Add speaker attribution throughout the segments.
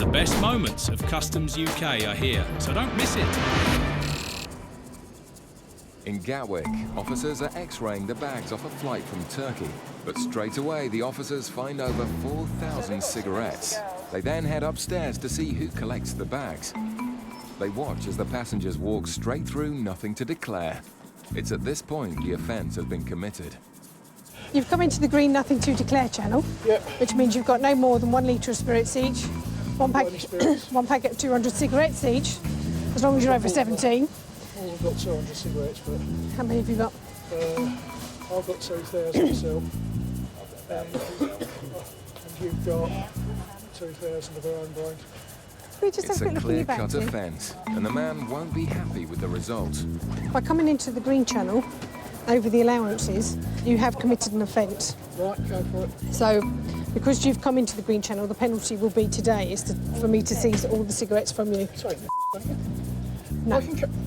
Speaker 1: The best moments of Customs UK are here, so don't miss it.
Speaker 2: In Gatwick, officers are x-raying the bags off a flight from Turkey. But straight away, the officers find over 4,000 cigarettes. They then head upstairs to see who collects the bags. They watch as the passengers walk straight through, nothing to declare. It's at this point the offence has been committed.
Speaker 3: You've come into the green nothing to declare channel, which means you've got no more than 1 litre of spirits each, one packet of 200 cigarettes each, as long as you're over 17.
Speaker 4: Well, I've got 200 cigarettes, but...
Speaker 3: How many have you got?
Speaker 4: I've got 2,000 myself. And you've got 2,000 of our own brain.
Speaker 2: It's a clear-cut offence, and the man won't be happy with the result.
Speaker 3: By coming into the green channel, over the allowances, you have committed an offence.
Speaker 4: Right, go for it.
Speaker 3: So, because you've come into the green channel, the penalty will be today is for me to seize all the cigarettes from you. No.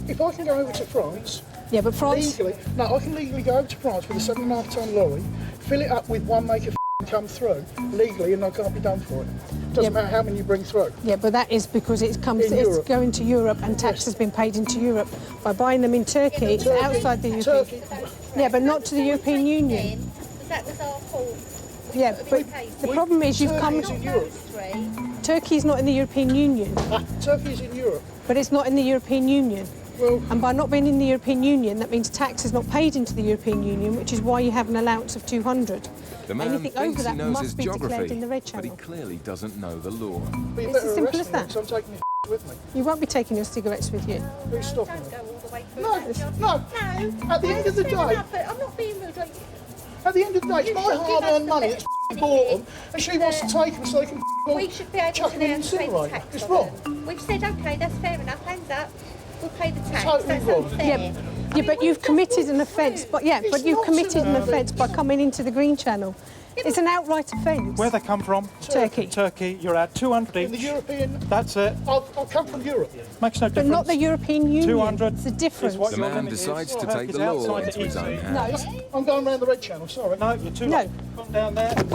Speaker 4: If I can go over to France...
Speaker 3: Yeah, but France...
Speaker 4: Legally, no, I can legally go over to France with a 7.5 tonne lorry, fill it up with one make of come through, legally, and I can't be done for it. Doesn't matter how many you bring through.
Speaker 3: Yeah, but that is because it's going to Europe and tax has been paid into Europe. By buying them in Turkey, it's outside the European... Yeah, but not to the European Union.
Speaker 5: That was our fault.
Speaker 3: Yeah, but the problem is you've come... Turkey's not in the European Union.
Speaker 4: Turkey's in Europe.
Speaker 3: But it's not in the European Union.
Speaker 4: Well,
Speaker 3: and by not being in the European Union, that means tax is not paid into the European Union, which is why you have an allowance of 200.
Speaker 2: The man
Speaker 3: Anything
Speaker 2: thinks
Speaker 3: over that
Speaker 2: he knows
Speaker 3: must
Speaker 2: his
Speaker 3: be declared
Speaker 2: geography,
Speaker 3: in the red
Speaker 2: but
Speaker 3: channel.
Speaker 2: he clearly doesn't know the law.
Speaker 3: It's as simple as that.
Speaker 4: So I'm taking your with me.
Speaker 3: You won't be taking your cigarettes with you.
Speaker 4: Who's stopping me?
Speaker 5: Don't go all the way through.
Speaker 4: No. At the end of the day...
Speaker 5: I'm not being rude.
Speaker 4: At the end of the day, it's my hard-earned money that's bought them, and she wants to take them so they can
Speaker 5: we should be able
Speaker 4: chuck
Speaker 5: to
Speaker 4: them in the
Speaker 5: now pay the
Speaker 4: incinerator.
Speaker 5: tax
Speaker 4: It's
Speaker 5: on
Speaker 4: wrong.
Speaker 5: them. We've said, OK, that's fair enough, hands up. We'll pay the tax.
Speaker 4: Totally
Speaker 5: That's
Speaker 4: wrong.
Speaker 5: unfair.
Speaker 3: Yeah, but you've committed an offence. But you've committed an offence by coming into the green channel. It's an outright offence.
Speaker 6: Where they come from?
Speaker 3: Turkey.
Speaker 6: Turkey. You're at 200 each.
Speaker 4: In the European...
Speaker 6: That's it.
Speaker 4: I've come from Europe.
Speaker 6: Makes no difference.
Speaker 3: But not the European Union.
Speaker 6: 200.
Speaker 3: It's a difference.
Speaker 2: The man decides to take the law into his own hands.
Speaker 3: No.
Speaker 4: I'm going round the red channel, sorry.
Speaker 6: No, you're too
Speaker 3: No.
Speaker 6: Come down there.
Speaker 3: You've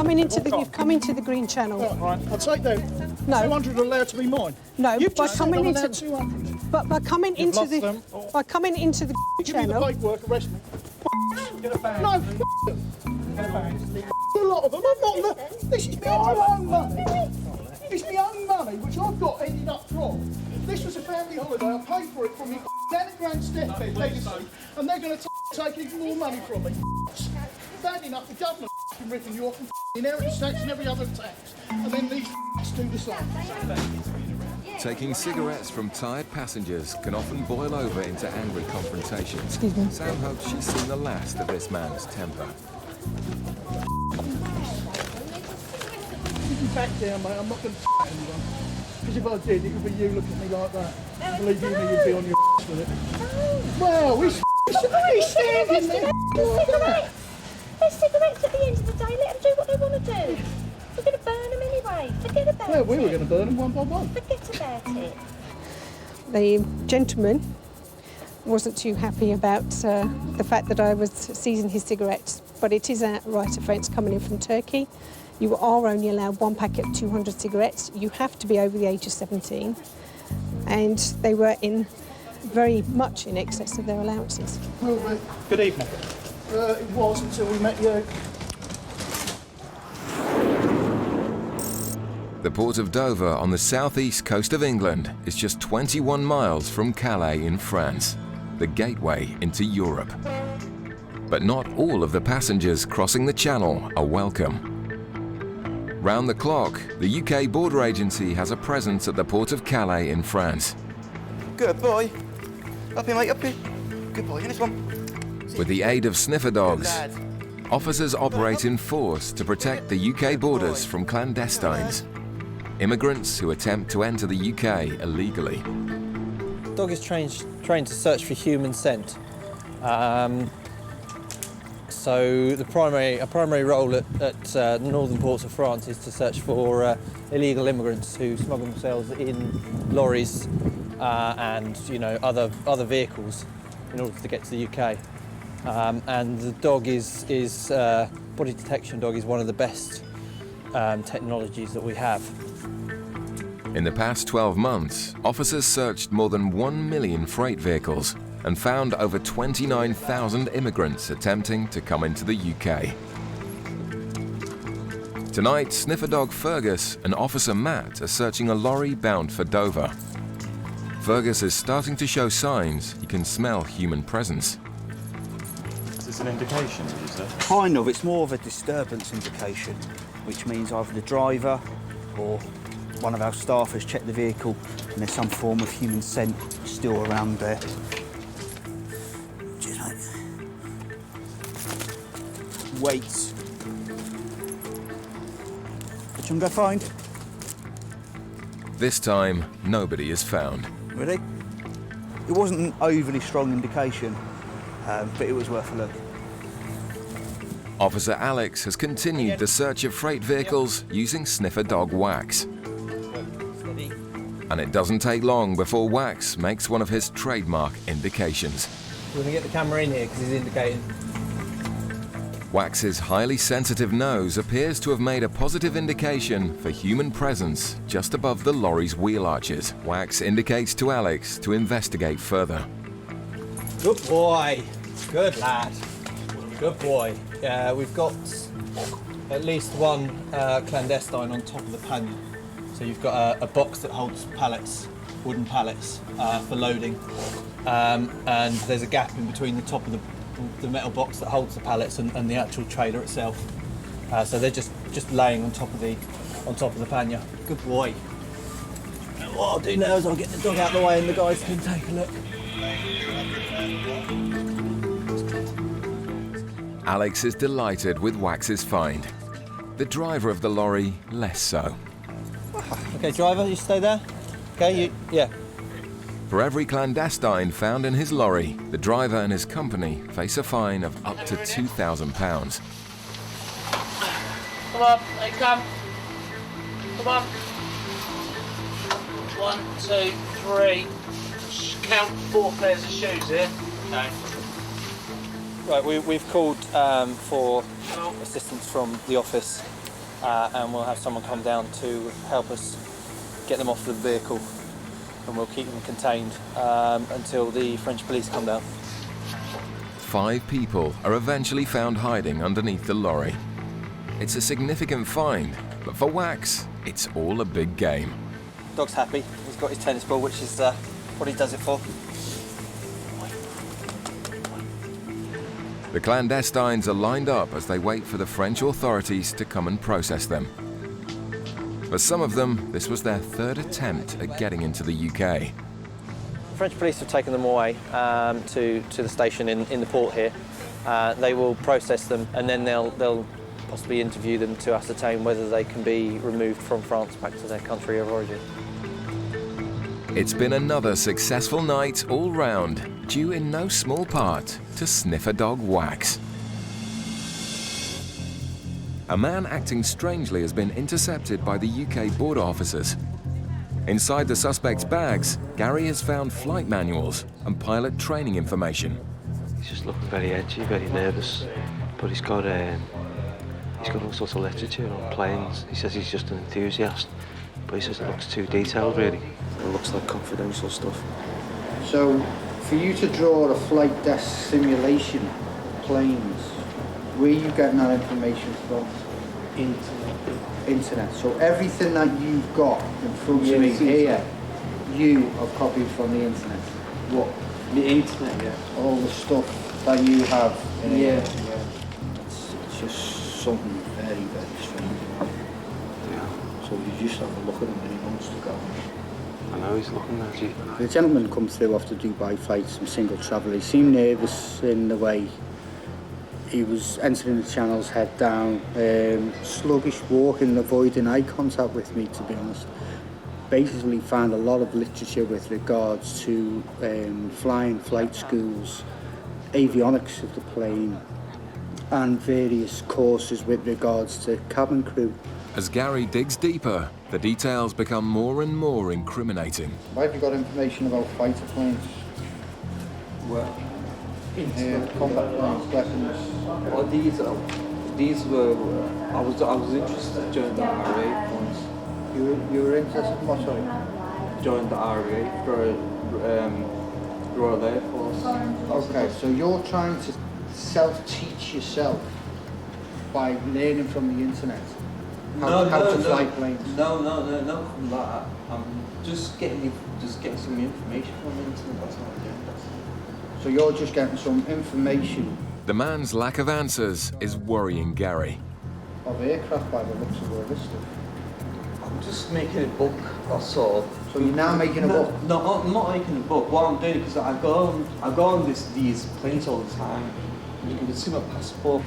Speaker 3: come into the green channel.
Speaker 4: Right, I'll take them.
Speaker 3: No.
Speaker 4: 200 are allowed to be mine.
Speaker 3: No,
Speaker 4: You've
Speaker 3: by
Speaker 4: just said I'm
Speaker 3: coming
Speaker 4: allowed
Speaker 3: into
Speaker 4: 200.
Speaker 3: but by coming into
Speaker 6: lost
Speaker 3: the
Speaker 6: them.
Speaker 3: by coming into the
Speaker 4: Give me the
Speaker 3: channel.
Speaker 4: paperwork, arrest me.
Speaker 6: Get a bag.
Speaker 4: No, a lot of them. I'm not... This is my own money. It's my own money, which I've got ended up from. This was a family holiday. I paid for it from my grand stepdad legacy, and they're going to take even more money from me. Bad enough, the government ripping you off and inheritance tax and every other tax, and then these do the same.
Speaker 2: Taking cigarettes from tired passengers can often boil over into angry confrontations. Sam hopes she's seen the last of this man's temper.
Speaker 4: Back down, mate. I'm not going to anyone. Because if I did, it would be you looking at me like that. Believe you me, you'd be on your with it. Well, he's standing there.
Speaker 5: There's cigarettes at the end of the day. Let them do what they want to do. We're going to burn them anyway. Forget about it.
Speaker 4: Well, we were going to burn them one by one.
Speaker 5: Forget about it.
Speaker 3: The gentleman wasn't too happy about the fact that I was seizing his cigarettes, but it is a right offence coming in from Turkey. You are only allowed one packet of 200 cigarettes. You have to be over the age of 17. And they were very much in excess of their allowances.
Speaker 6: Good evening.
Speaker 4: It was until we met you.
Speaker 2: The port of Dover on the southeast coast of England is just 21 miles from Calais in France, the gateway into Europe. But not all of the passengers crossing the channel are welcome. Round the clock, the UK border agency has a presence at the port of Calais in France.
Speaker 7: Good boy. Up here, mate, up here. Good boy, in this one.
Speaker 2: With the aid of sniffer dogs, officers operate in force to protect the UK borders from clandestines, immigrants who attempt to enter the UK illegally.
Speaker 8: The dog is trained to search for human scent. So a primary role at the northern ports of France is to search for illegal immigrants who smuggle themselves in lorries and other vehicles in order to get to the UK. And the dog body detection dog is one of the best technologies that we have.
Speaker 2: In the past 12 months, officers searched more than 1 million freight vehicles and found over 29,000 immigrants attempting to come into the UK. Tonight, sniffer dog Fergus and Officer Matt are searching a lorry bound for Dover. Fergus is starting to show signs he can smell human presence.
Speaker 6: Is this an indication, is it?
Speaker 9: Kind of, it's more of a disturbance indication, which means either the driver or one of our staff has checked the vehicle and there's some form of human scent still around there. Cheers, mate. Wait. Which one go find?
Speaker 2: This time, nobody is found.
Speaker 9: Ready? It wasn't an overly strong indication, but it was worth a look.
Speaker 2: Officer Alex has continued the search of freight vehicles using sniffer dog Wax. And it doesn't take long before Wax makes one of his trademark indications.
Speaker 8: We're going to get the camera in here because he's indicating.
Speaker 2: Wax's highly sensitive nose appears to have made a positive indication for human presence just above the lorry's wheel arches. Wax indicates to Alex to investigate further.
Speaker 8: Good boy. Good lad. Good boy. We've got at least one clandestine on top of the pannier. So you've got a box that holds pallets, wooden pallets for loading. And there's a gap in between the top of the metal box that holds the pallets and the actual trailer itself. So they're just laying on top of the pannier. Good boy. And what I'll do now is I'll get the dog out of the way and the guys can take a look.
Speaker 2: Alex is delighted with Wax's find. The driver of the lorry, less so.
Speaker 8: Okay, driver, you stay there. Okay, yeah.
Speaker 2: For every clandestine found in his lorry, the driver and his company face a fine of up to £2,000.
Speaker 10: Come on, they come. Come on. 1, 2, 3. Count 4 pairs of shoes here. Okay.
Speaker 8: Right, we've called for assistance from the office and we'll have someone come down to help us get them off the vehicle, and we'll keep them contained until the French police come down.
Speaker 2: 5 people are eventually found hiding underneath the lorry. It's a significant find, but for Wax, it's all a big game.
Speaker 8: Dog's happy. He's got his tennis ball, which is what he does it for.
Speaker 2: The clandestines are lined up as they wait for the French authorities to come and process them. For some of them, this was their 3rd attempt at getting into the UK.
Speaker 8: The French police have taken them away to the station in the port here. They will process them and then they'll possibly interview them to ascertain whether they can be removed from France back to their country of origin.
Speaker 2: It's been another successful night all round, due in no small part to sniffer dog Wax. A man acting strangely has been intercepted by the UK border officers. Inside the suspect's bags, Gary has found flight manuals and pilot training information.
Speaker 11: He's just looking very edgy, very nervous, but he's got all sorts of literature on planes. He says he's just an enthusiast, but he says it looks too detailed, really. It looks like confidential stuff.
Speaker 12: So, for you to draw a flight desk simulation of planes, where are you getting that information from? Internet. So everything that you've got in front of me here, you have copied from the internet. What? The internet, yeah. All the stuff that you have in here. Yeah. It's just something very, very strange. Yeah. So you just have a look at him and he wants to go.
Speaker 11: I know he's looking at you.
Speaker 12: The gentleman come through off the Dubai flight, some single traveller. He seemed nervous in the way he was entering the channels head down, sluggish walking, avoiding eye contact with me, to be honest. Basically found a lot of literature with regards to flying flight schools, avionics of the plane, and various courses with regards to cabin crew.
Speaker 2: As Gary digs deeper, the details become more and more incriminating.
Speaker 12: Why have you got information about fighter planes?
Speaker 13: Well,
Speaker 12: combat planes, weapons.
Speaker 13: Well, these were I was interested during the RA points.
Speaker 12: You were interested in what, sorry?
Speaker 13: Joined the RAF for Royal Air Force.
Speaker 12: Okay, so you're trying to self-teach yourself by learning from the internet how to fly planes?
Speaker 13: No, not from that. I'm just getting some information from the internet. That's all I'm doing.
Speaker 12: So you're just getting some information
Speaker 2: The man's lack of answers is worrying Gary.
Speaker 12: of aircraft by the looks of what listed.
Speaker 13: I'm just making a book, that's all.
Speaker 12: So you're now making a book?
Speaker 13: No, I'm not making a book. What I'm doing, because I go on these planes all the time. You can see my passport.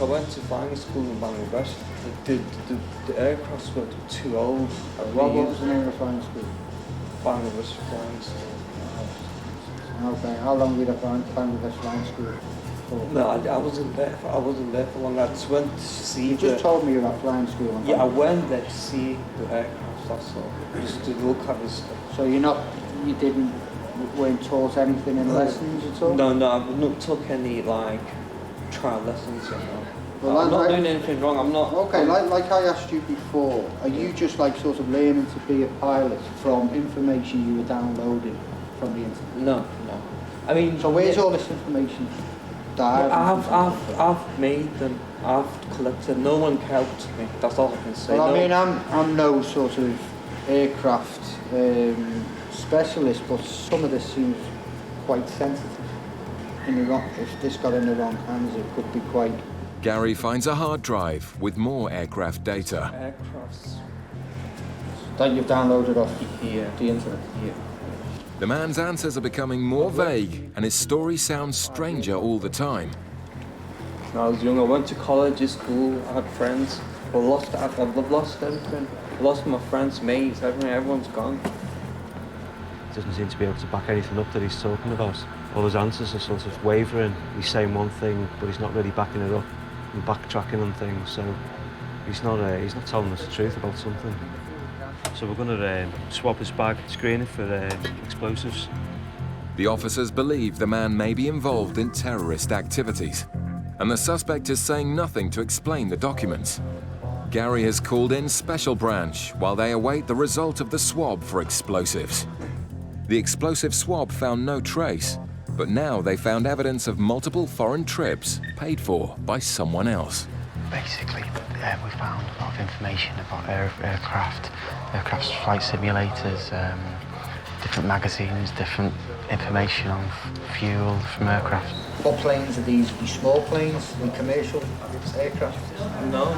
Speaker 13: I went to flying school in Bangladesh. The aircrafts were too old.
Speaker 12: What was the name of the flying school?
Speaker 13: Bangladesh flying school.
Speaker 12: Okay, how long were you at Bangladesh flying school for?
Speaker 13: No, I wasn't there for long. I just went to see.
Speaker 12: You just told me you were at flying school.
Speaker 13: Yeah, I went there to see the aircraft. That's all. Just to look at the stuff.
Speaker 12: So weren't taught anything in lessons at all?
Speaker 13: No, I've not took any like trial lessons. You know.
Speaker 12: Well,
Speaker 13: I'm not doing anything wrong. I'm not.
Speaker 12: Okay, like I asked you before, are you just like sort of learning to be a pilot from information you were downloading from the internet?
Speaker 13: No. I mean,
Speaker 12: so where's all this information?
Speaker 13: I've made them. I've collected. No one helped me. That's all I can say.
Speaker 12: Well, I mean, I'm no sort of aircraft specialist, but some of this seems quite sensitive. If this got in the wrong hands, it could be quite.
Speaker 2: Gary finds a hard drive with more aircraft data.
Speaker 13: Aircrafts
Speaker 12: that you've downloaded off the internet.
Speaker 13: Yeah.
Speaker 2: The man's answers are becoming more vague, and his story sounds stranger all the time.
Speaker 13: When I was young, I went to college, school, I had friends, but I've lost everything. I lost my friends, mates, everything, everyone's gone.
Speaker 11: He doesn't seem to be able to back anything up that he's talking about. All his answers are sort of wavering. He's saying one thing, but he's not really backing it up and backtracking on things, so he's not telling us the truth about something. So we're going to swab his bag, screen it for explosives.
Speaker 2: The officers believe the man may be involved in terrorist activities, and the suspect is saying nothing to explain the documents. Gary has called in Special Branch while they await the result of the swab for explosives. The explosive swab found no trace, but now they found evidence of multiple foreign trips paid for by someone else.
Speaker 14: Basically, we found a lot of information about aircraft flight simulators, different magazines, different information on fuel from aircraft.
Speaker 12: What planes are these? Are these small planes? Are they commercial aircraft?
Speaker 13: No.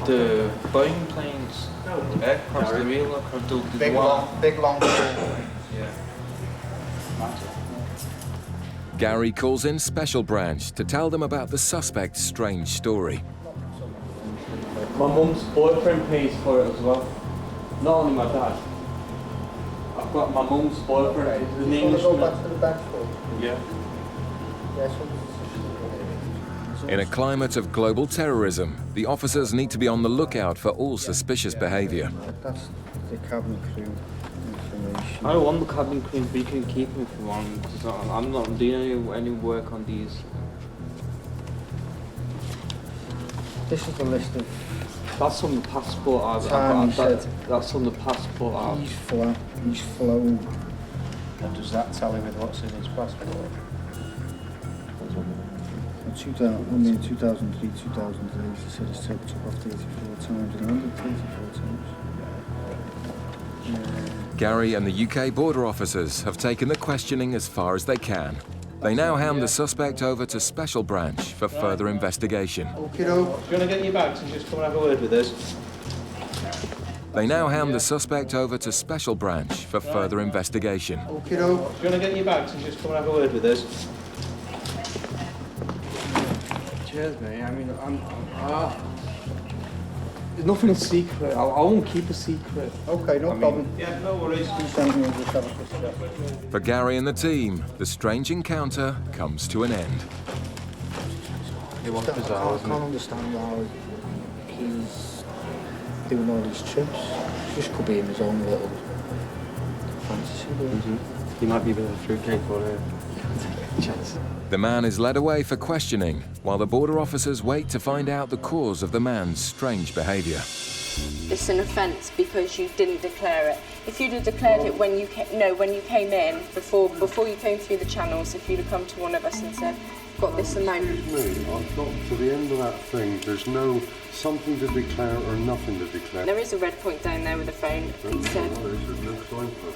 Speaker 13: The Boeing planes, the aircraft, the real aircraft,
Speaker 12: big long haul.
Speaker 13: Yeah.
Speaker 2: Gary calls in Special Branch to tell them about the suspect's strange story.
Speaker 13: My mum's boyfriend pays for it as well. Not only my dad. I've got my mum's boyfriend. His name is.
Speaker 12: Go back to the back for
Speaker 13: Yeah.
Speaker 2: In a climate of global terrorism, the officers need to be on the lookout for all suspicious behavior.
Speaker 12: That's the cabin crew information.
Speaker 13: I don't want the cabin crew, but you can keep me if you want, because I'm not doing any work on these.
Speaker 12: This is the list of.
Speaker 13: That's on the passport. That's on the passport.
Speaker 12: He's flown.
Speaker 7: What does that tell him with what's in his passport?
Speaker 12: 2003, 2008, he said he's took off 34 times and landed 34 times.
Speaker 2: Gary and the UK border officers have taken the questioning as far as they can. They now hand the suspect over to Special Branch for further investigation.
Speaker 12: Okay, do you
Speaker 8: want to get your bags and just come and have a word with us?
Speaker 2: They now hand the suspect over to Special Branch for further investigation.
Speaker 12: Okay, do
Speaker 8: you want to get your bags and just come and have a word with us?
Speaker 13: Cheers, mate. I mean, there's nothing secret. I won't keep a secret.
Speaker 12: Okay, no problem.
Speaker 8: Yeah, no worries.
Speaker 2: For Gary and the team, the strange encounter comes to an end.
Speaker 12: It was bizarre, I can't understand why he's doing all these trips. Just could be in his own little fantasy world.
Speaker 13: He might be a bit of a fruitcake or a chance.
Speaker 2: The man is led away for questioning, while the border officers wait to find out the cause of the man's strange behavior.
Speaker 15: it's an offence because you didn't declare it. If you'd have declared it when you came in, before you came through the channels, if you'd have come to one of us and said, got this amount.
Speaker 16: Excuse me, I've got to the end of that thing. There's no something to declare or nothing to declare.
Speaker 15: There is a red point down there with a phone.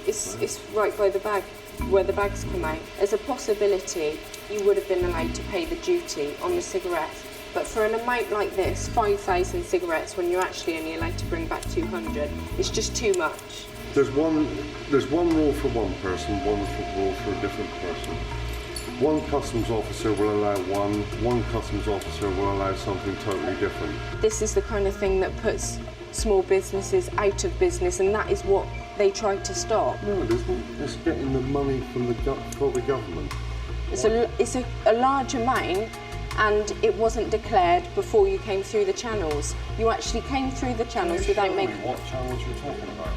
Speaker 15: It's right by the bag, where the bags come out. There's a possibility you would have been allowed to pay the duty on the cigarettes. But for an amount like this, 5,000 cigarettes, when you're actually only allowed to bring back 200, it's just too much.
Speaker 16: There's one rule for one person, one rule for a different person. One customs officer will allow one customs officer will allow something totally different.
Speaker 15: This is the kind of thing that puts small businesses out of business, and that is what they tried to stop.
Speaker 16: No, it isn't. It's getting the money from for the government.
Speaker 15: It's a large amount, and it wasn't declared before you came through the channels. You actually came through the channels without making.
Speaker 16: What channels you're talking about?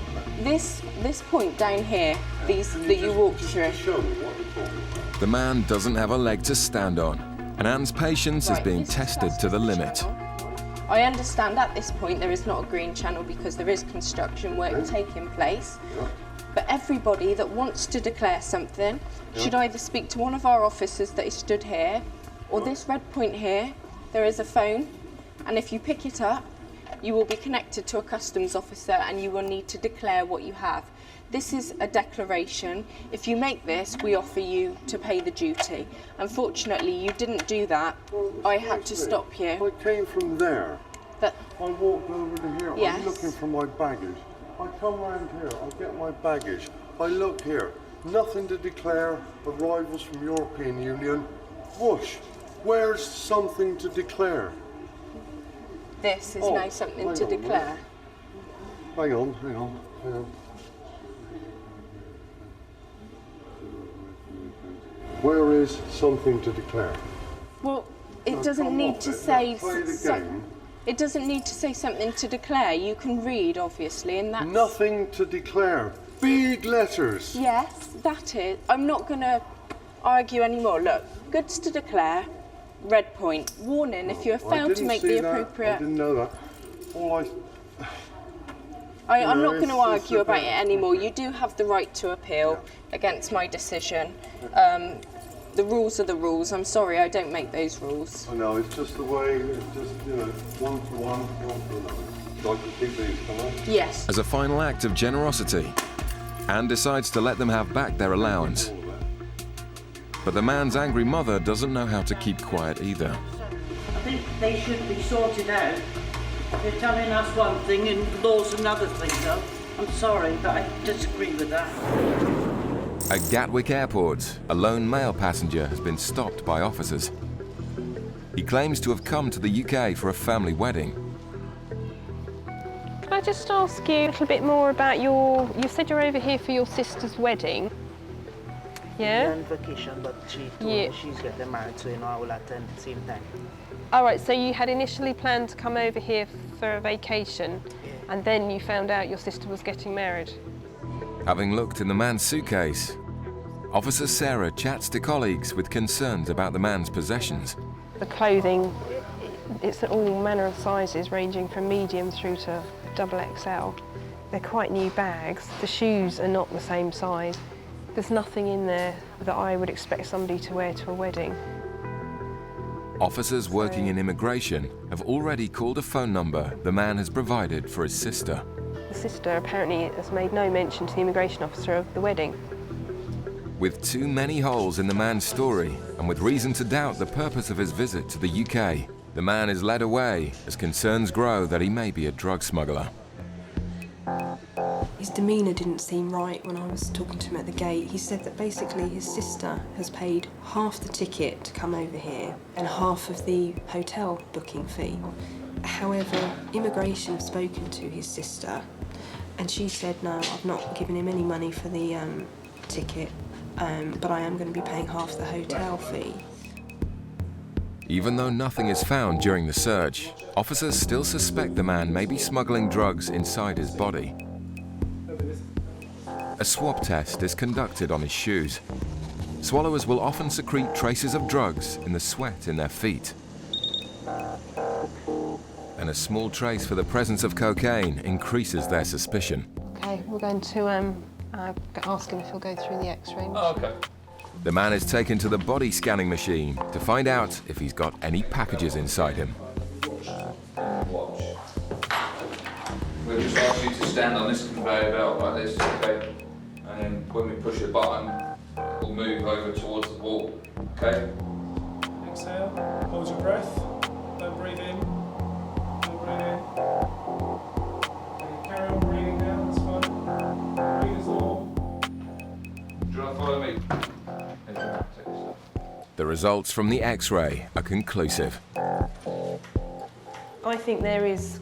Speaker 15: This point down here, that you walked through.
Speaker 16: Show me what you're talking about.
Speaker 2: The man doesn't have a leg to stand on, and Anne's patience is being tested to the limit.
Speaker 15: I understand at this point there is not a green channel because there is construction work taking place. But everybody that wants to declare something should either speak to one of our officers that is stood here, or this red point here. There is a phone, and if you pick it up, you will be connected to a customs officer and you will need to declare what you have. This is a declaration. If you make this, we offer you to pay the duty. Unfortunately, you didn't do that. I had to stop you.
Speaker 16: I came from there.
Speaker 15: But
Speaker 16: I walked over to here.
Speaker 15: Yes.
Speaker 16: I'm looking for my baggage. I come round here. I get my baggage. I look here. Nothing to declare. Arrivals from European Union. Whoosh. Where's something to declare?
Speaker 15: This is now something to declare.
Speaker 16: Hang on. Where is something to declare?
Speaker 15: Well, it doesn't need to say. It doesn't need to say something to declare. You can read, obviously, and that's
Speaker 16: nothing to declare. Big letters.
Speaker 15: Yes, that is. I'm not going to argue anymore. Look, goods to declare. Red point. Warning: if you are found to make the appropriate.
Speaker 16: I didn't know that.
Speaker 15: I'm not going to argue about it anymore. You do have the right to appeal against my decision. The rules are the rules. I'm sorry, I don't make those rules.
Speaker 16: I know, it's just the way, it's just, one for one for another. So I can keep these, can I?
Speaker 15: Yes.
Speaker 2: As a final act of generosity, Anne decides to let them have back their allowance. But the man's angry mother doesn't know how to keep quiet either.
Speaker 17: I think they should be sorted out. They're telling us one thing and law's another thing, though. I'm sorry, but I disagree with that.
Speaker 2: At Gatwick Airport, a lone male passenger has been stopped by officers. He claims to have come to the UK for a family wedding.
Speaker 18: Can I just ask you a little bit more about you said you're over here for your sister's wedding? Yeah?
Speaker 17: We're on vacation, but she told me she's getting married, so I will attend at the same time.
Speaker 18: All right, so you had initially planned to come over here for a vacation, and then you found out your sister was getting married.
Speaker 2: Having looked in the man's suitcase, Officer Sarah chats to colleagues with concerns about the man's possessions.
Speaker 18: The clothing, it's all manner of sizes, ranging from medium through to XXL. They're quite new bags. The shoes are not the same size. There's nothing in there that I would expect somebody to wear to a wedding.
Speaker 2: Officers working in immigration have already called a phone number the man has provided for his sister.
Speaker 18: The sister apparently has made no mention to the immigration officer of the wedding.
Speaker 2: With too many holes in the man's story, and with reason to doubt the purpose of his visit to the UK, the man is led away as concerns grow that he may be a drug smuggler.
Speaker 19: His demeanour didn't seem right when I was talking to him at the gate. He said that basically his sister has paid half the ticket to come over here and half of the hotel booking fee. However, immigration have spoken to his sister and she said, no, I've not given him any money for the ticket, but I am going to be paying half the hotel fee.
Speaker 2: Even though nothing is found during the search, officers still suspect the man may be smuggling drugs inside his body. A swab test is conducted on his shoes. Swallowers will often secrete traces of drugs in the sweat in their feet. An and a small trace for the presence of cocaine increases their suspicion.
Speaker 18: Okay, we're going to ask him if he'll go through the X-ray.
Speaker 10: Oh, okay.
Speaker 2: The man is taken to the body scanning machine to find out if he's got any packages inside him.
Speaker 10: Watch. We'll just ask you to stand on this conveyor belt like this, okay? And then when we push a button, we'll move over towards the wall, okay?
Speaker 20: Exhale, hold your breath, don't breathe in, don't breathe in. Okay, carry on breathing now, that's fine. Breathe as normal.
Speaker 10: Do you want to follow me?
Speaker 2: The results from the X-ray are conclusive.
Speaker 18: I think there is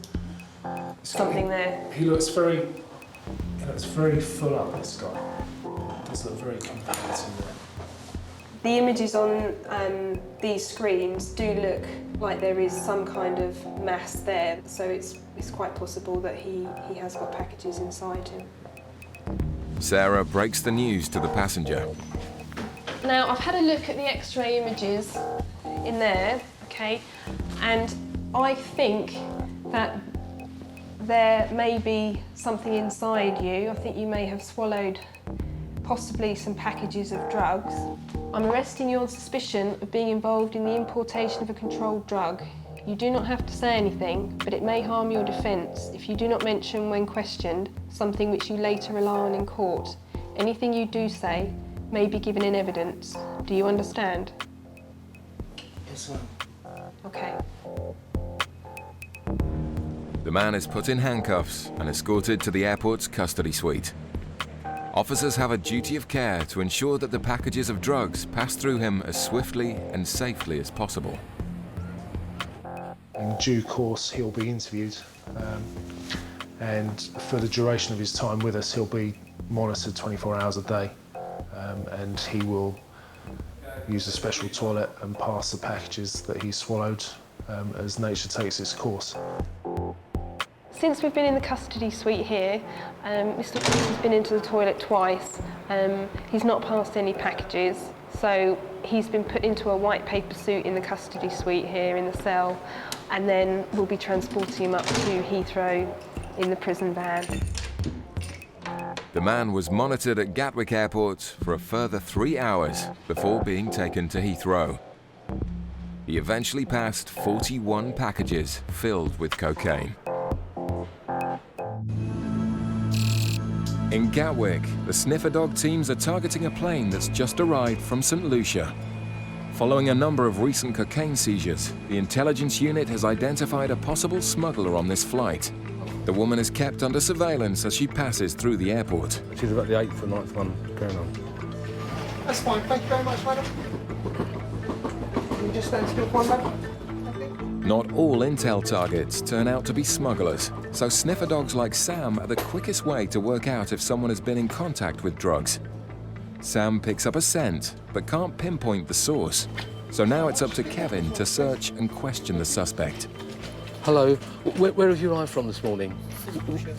Speaker 18: something there.
Speaker 20: He looks very full up, this guy. He does look very complicated.
Speaker 18: The images on these screens do look like there is some kind of mass there, so it's quite possible that he has got packages inside him.
Speaker 2: Sarah breaks the news to the passenger.
Speaker 18: Now, I've had a look at the X-ray images in there, okay, and I think that there may be something inside you. I think you may have swallowed possibly some packages of drugs. I'm arresting you on suspicion of being involved in the importation of a controlled drug. You do not have to say anything, but it may harm your defence if you do not mention when questioned something which you later rely on in court. Anything you do say may be given in evidence. Do you understand?
Speaker 20: Yes, ma'am.
Speaker 18: Okay.
Speaker 2: The man is put in handcuffs and escorted to the airport's custody suite. Officers have a duty of care to ensure that the packages of drugs pass through him as swiftly and safely as possible.
Speaker 20: In due course, he'll be interviewed, and for the duration of his time with us, he'll be monitored 24 hours a day, and he will use a special toilet and pass the packages that he swallowed as nature takes its course.
Speaker 18: Since we've been in the custody suite here, Mr. Cross has been into the toilet twice. He's not passed any packages, so he's been put into a white paper suit in the custody suite here in the cell, and then we'll be transporting him up to Heathrow in the prison van.
Speaker 2: The man was monitored at Gatwick Airport for a further 3 hours before being taken to Heathrow. He eventually passed 41 packages filled with cocaine. In Gatwick, the sniffer dog teams are targeting a plane that's just arrived from St. Lucia. Following a number of recent cocaine seizures, the intelligence unit has identified a possible smuggler on this flight. The woman is kept under surveillance as she passes through the airport.
Speaker 21: She's about the 8th or 9th one going on.
Speaker 4: That's fine, thank you very much, madam. Can you just stand still for one moment?
Speaker 2: Not all intel targets turn out to be smugglers, so sniffer dogs like Sam are the quickest way to work out if someone has been in contact with drugs. Sam picks up a scent, but can't pinpoint the source. So now it's up to Kevin to search and question the suspect.
Speaker 21: Hello, where have you arrived from this morning?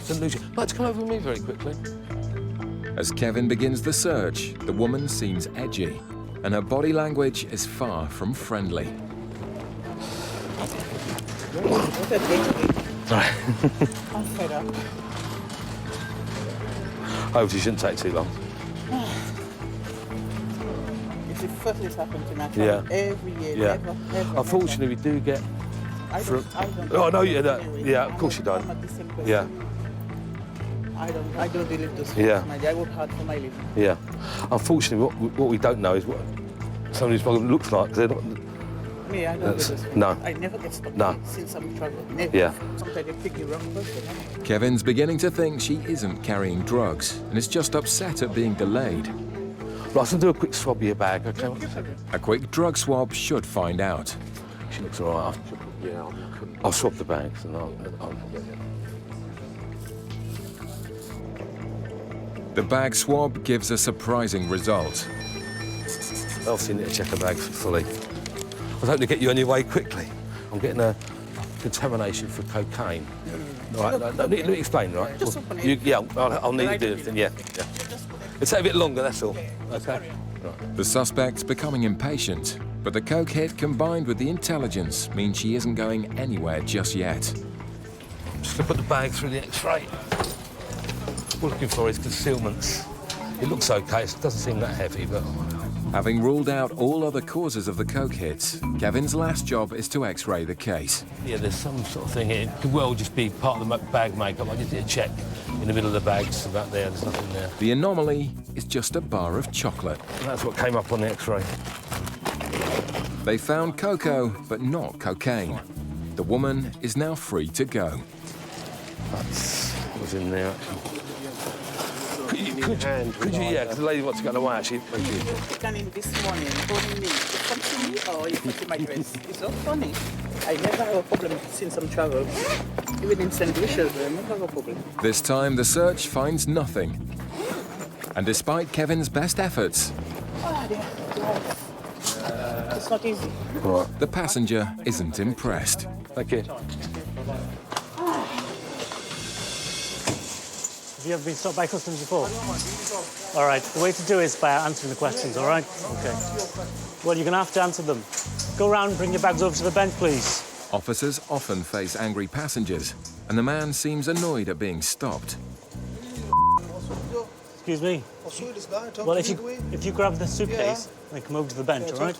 Speaker 21: St. Lucia. Like to come over with me very quickly?
Speaker 2: As Kevin begins the search, the woman seems edgy, and her body language is far from friendly.
Speaker 21: Right.
Speaker 17: I'm fed up.
Speaker 21: Hopefully it shouldn't take too long.
Speaker 17: It's the first this happened to me.
Speaker 21: Yeah.
Speaker 17: Every year,
Speaker 21: Yeah.
Speaker 17: never.
Speaker 21: Unfortunately, we do get...
Speaker 17: I don't
Speaker 21: Oh, no, yeah,
Speaker 17: anyway.
Speaker 21: yeah, of course you don't.
Speaker 17: I'm a decent person.
Speaker 21: Yeah.
Speaker 17: I don't believe those
Speaker 21: Yeah.
Speaker 17: things. I work hard for my living.
Speaker 21: Yeah. Unfortunately, what we don't know is what somebody's smuggling looks like. 'Cause they're not...
Speaker 17: Me, I don't do those things.
Speaker 21: No.
Speaker 17: I never get stuck
Speaker 21: No.
Speaker 17: since I'm traveling. Never.
Speaker 21: Yeah.
Speaker 17: Sometimes they pick the wrong person.
Speaker 2: Kevin's beginning to think she isn't carrying drugs and is just upset at being delayed.
Speaker 21: Right, so do a quick swab of your bag, okay?
Speaker 2: A quick drug swab should find out.
Speaker 21: She looks all right. I'll swab the bags and I'll...
Speaker 2: The bag swab gives a surprising result.
Speaker 21: Obviously, you need to check her bags fully. I was hoping to get you on your way quickly. I'm getting a contamination for cocaine. Right, let me explain, right?
Speaker 17: Just open it.
Speaker 21: Yeah, I'll need to do everything, yeah. It'll take a bit longer, that's all. Okay? Right.
Speaker 2: The suspect's becoming impatient, but the coke hit combined with the intelligence means she isn't going anywhere just yet.
Speaker 21: Just going to put the bag through the X-ray. What we're looking for is concealments. It looks okay, it doesn't seem that heavy, but...
Speaker 2: Having ruled out all other causes of the coke hits, Kevin's last job is to X-ray the case.
Speaker 21: Yeah, there's some sort of thing here. It could well just be part of the bag makeup. I just did a check in the middle of the bag, just about there. There's nothing there.
Speaker 2: The anomaly is just a bar of chocolate.
Speaker 21: And that's what came up on the X-ray.
Speaker 2: They found cocoa, but not cocaine. The woman is now free to go.
Speaker 21: That's what was in there, actually. Could you, yeah, because the lady wants to go away, actually.
Speaker 1: Came in this morning, told me to come to me or you come to my dress. It's so funny. I never have a problem since I'm travel. Even in St. Lucia's, I never have a problem.
Speaker 2: This time, the search finds nothing. And despite Kevin's best efforts,
Speaker 1: it's not easy.
Speaker 2: the passenger isn't impressed.
Speaker 21: Thank you.
Speaker 22: Have you ever been stopped by customs before? All right, the way to do it is by answering the questions, all right? Okay. Well, you're going to have to answer them. Go around and bring your bags over to the bench, please.
Speaker 2: Officers often face angry passengers, and the man seems annoyed at being stopped.
Speaker 22: Excuse me? Well, if you grab the suitcase, then come over to the bench, all right?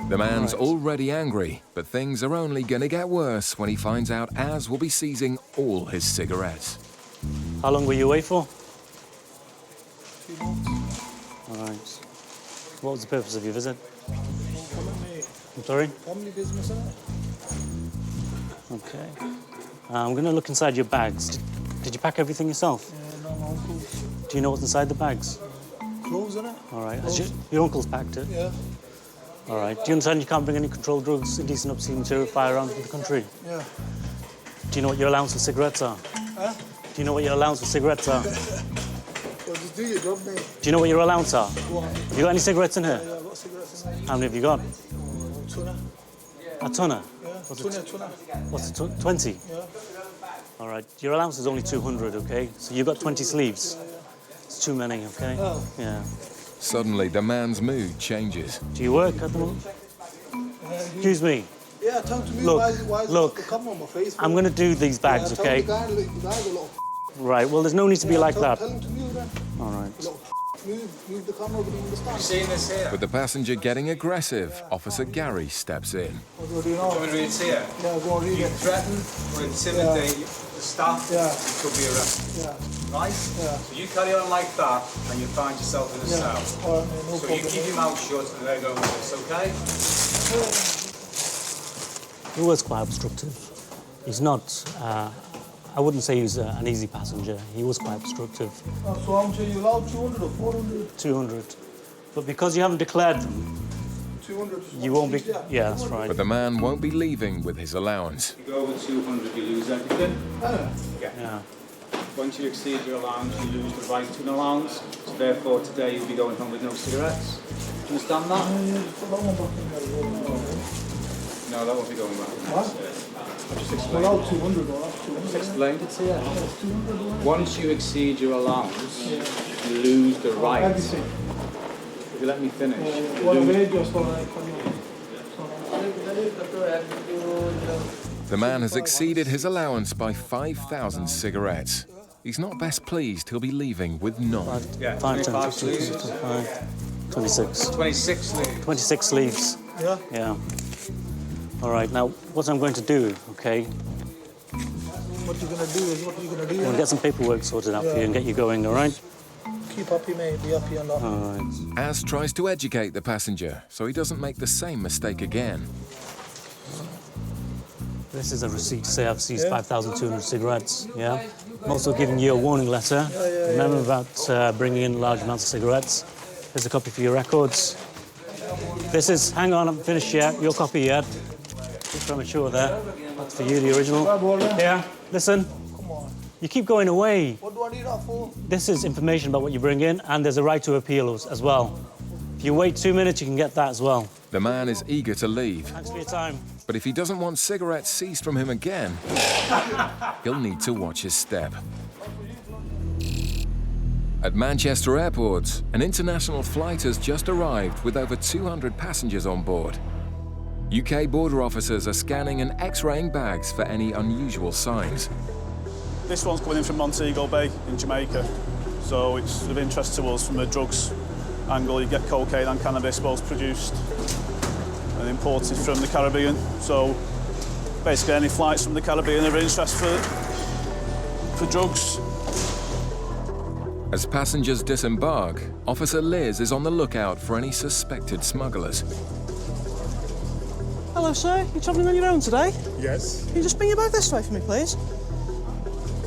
Speaker 2: The man's already angry, but things are only going to get worse when he finds out Az will be seizing all his cigarettes.
Speaker 22: How long were you away for?
Speaker 1: 2 months.
Speaker 22: All right. What was the purpose of your visit? I'm sorry?
Speaker 1: Family business, isn't it?
Speaker 22: Okay. I'm going to look inside your bags. Did you pack everything yourself?
Speaker 1: No, my uncle.
Speaker 22: Do you know what's inside the bags?
Speaker 1: Clothes, isn't it?
Speaker 22: All right. Has your uncle's packed it?
Speaker 1: Yeah.
Speaker 22: All right. Do you understand you can't bring any controlled drugs, indecent, obscene material, firearms into the country?
Speaker 1: Yeah.
Speaker 22: Do you know what your allowance for cigarettes are?
Speaker 1: Huh?
Speaker 22: Do you know what your allowance for cigarettes are?
Speaker 1: Well, just do your job, mate.
Speaker 22: Do you know what your allowance are?
Speaker 1: What?
Speaker 22: Have you got any cigarettes in here?
Speaker 1: Yeah, I've got cigarettes in there.
Speaker 22: How many have you got?
Speaker 1: Tuna.
Speaker 22: A tonner?
Speaker 1: Yeah, tuna.
Speaker 22: What's it, 20?
Speaker 1: Yeah.
Speaker 22: All right. Your allowance is only 200, okay? So you've got 20 sleeves. It's too many, okay?
Speaker 1: Oh.
Speaker 22: Yeah.
Speaker 2: Suddenly, the man's mood changes.
Speaker 22: Do you work at the moment? Excuse me.
Speaker 1: Yeah, tell him to me why is
Speaker 22: look,
Speaker 1: the camera on my face?
Speaker 22: I'm going to do these bags,
Speaker 1: yeah,
Speaker 22: okay?
Speaker 1: Tell the guy's a little
Speaker 22: Right, well, there's no need to be like that.
Speaker 1: Tell him to move then.
Speaker 22: All right.
Speaker 1: Move the camera over the stand.
Speaker 10: You seen this here?
Speaker 2: With the passenger getting aggressive, Officer Gary steps in.
Speaker 1: What do you know?
Speaker 10: Can we read it here?
Speaker 1: Yeah, go on, read
Speaker 10: You
Speaker 1: it.
Speaker 10: threaten or intimidate the staff,
Speaker 1: Yeah.
Speaker 10: you could be arrested.
Speaker 1: Yeah.
Speaker 10: Right?
Speaker 1: Yeah.
Speaker 10: So you carry on like that and you find yourself in a
Speaker 1: Yeah.
Speaker 10: cell.
Speaker 1: All right, mate, no
Speaker 10: so
Speaker 1: problem.
Speaker 10: you keep your mouth shut and they go with this, okay?
Speaker 22: He was quite obstructive. He's not, I wouldn't say he's an easy passenger. He was quite obstructive.
Speaker 1: So how much are you allowed? 200 or 400?
Speaker 22: 200. But because you haven't declared them,
Speaker 1: 200.
Speaker 22: you won't be... Yeah, that's right.
Speaker 2: But the man won't be leaving with his allowance.
Speaker 10: You go over 200, you lose everything.
Speaker 22: Yeah.
Speaker 10: Once you exceed your allowance, you lose the right to an allowance. So therefore, today you'll be going home with no cigarettes. Do you understand that?
Speaker 1: Put that one back in there.
Speaker 10: No, that won't be going back.
Speaker 1: What?
Speaker 10: I just
Speaker 1: Well,
Speaker 10: explained.
Speaker 1: out 200 or that's 200.
Speaker 10: I just explained it to you.
Speaker 1: That's 200 or
Speaker 10: Once you exceed your allowance, you lose the right.
Speaker 1: everything.
Speaker 10: If you let me finish, you
Speaker 1: What
Speaker 10: lose-
Speaker 1: wage just for like
Speaker 2: The man has exceeded his allowance by 5,000 cigarettes. He's not best pleased he'll be leaving with none.
Speaker 10: Yeah,
Speaker 22: 5, 10,
Speaker 10: 25
Speaker 22: 15,
Speaker 10: sleeves.
Speaker 22: 25, 26.
Speaker 10: 26 sleeves.
Speaker 22: 26 sleeves.
Speaker 1: Yeah.
Speaker 22: Yeah. All right, now, what I'm going to do, okay,
Speaker 1: What you're gonna do is what you're gonna do.
Speaker 22: I'm going to get some paperwork sorted out for you and get you going, all right?
Speaker 1: Keep happy, mate. Be happy and that.
Speaker 22: All right.
Speaker 2: Az tries to educate the passenger so he doesn't make the same mistake again.
Speaker 22: This is a receipt to say I've seized 5,200 cigarettes, yeah? I'm also giving you a warning letter. Remember about bringing in large amounts of cigarettes. Here's a copy for your records. This is, hang on, I haven't finished yet. Your copy yet. Bit premature there. That's for you, the original. Here, listen.
Speaker 1: Come on.
Speaker 22: You keep going away.
Speaker 1: What do I need that for?
Speaker 22: This is information about what you bring in, and there's a right to appeal as well. If you wait 2 minutes, you can get that as well.
Speaker 2: The man is eager to leave,
Speaker 22: Thanks for your time.
Speaker 2: but if he doesn't want cigarettes seized from him again, he'll need to watch his step. At Manchester Airport, an international flight has just arrived with over 200 passengers on board. UK border officers are scanning and X-raying bags for any unusual signs.
Speaker 3: This one's coming in from Montego Bay in Jamaica, so it's of interest to us from a drugs angle. You get cocaine and cannabis both produced and imported from the Caribbean. So basically any flights from the Caribbean are of interest for drugs.
Speaker 2: As passengers disembark, Officer Liz is on the lookout for any suspected smugglers.
Speaker 5: Hello, sir. You travelling on your own today?
Speaker 16: Yes.
Speaker 5: Can you just bring your bag this way for me, please?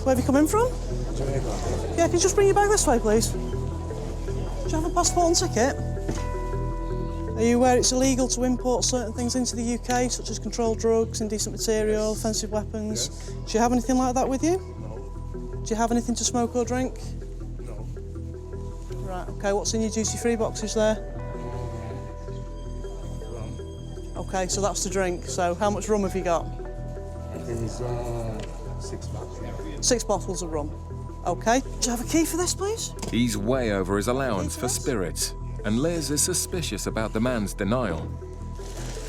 Speaker 5: Where have you come in from?
Speaker 16: Jamaica.
Speaker 5: Yeah, can you just bring your bag this way, please? Do you have a passport and ticket? Are you aware it's illegal to import certain things into the UK, such as controlled drugs, indecent material, offensive weapons?
Speaker 16: Yes.
Speaker 5: Do you have anything like that with you?
Speaker 16: No.
Speaker 5: Do you have anything to smoke or drink?
Speaker 16: No.
Speaker 5: Right, OK, what's in your duty-free boxes there? OK, so that's to drink. So how much rum have you got?
Speaker 16: I think it's 6 bottles.
Speaker 5: 6 bottles of rum. OK. Do you have a key for this, please?
Speaker 2: He's way over his allowance for spirits, and Liz is suspicious about the man's denial.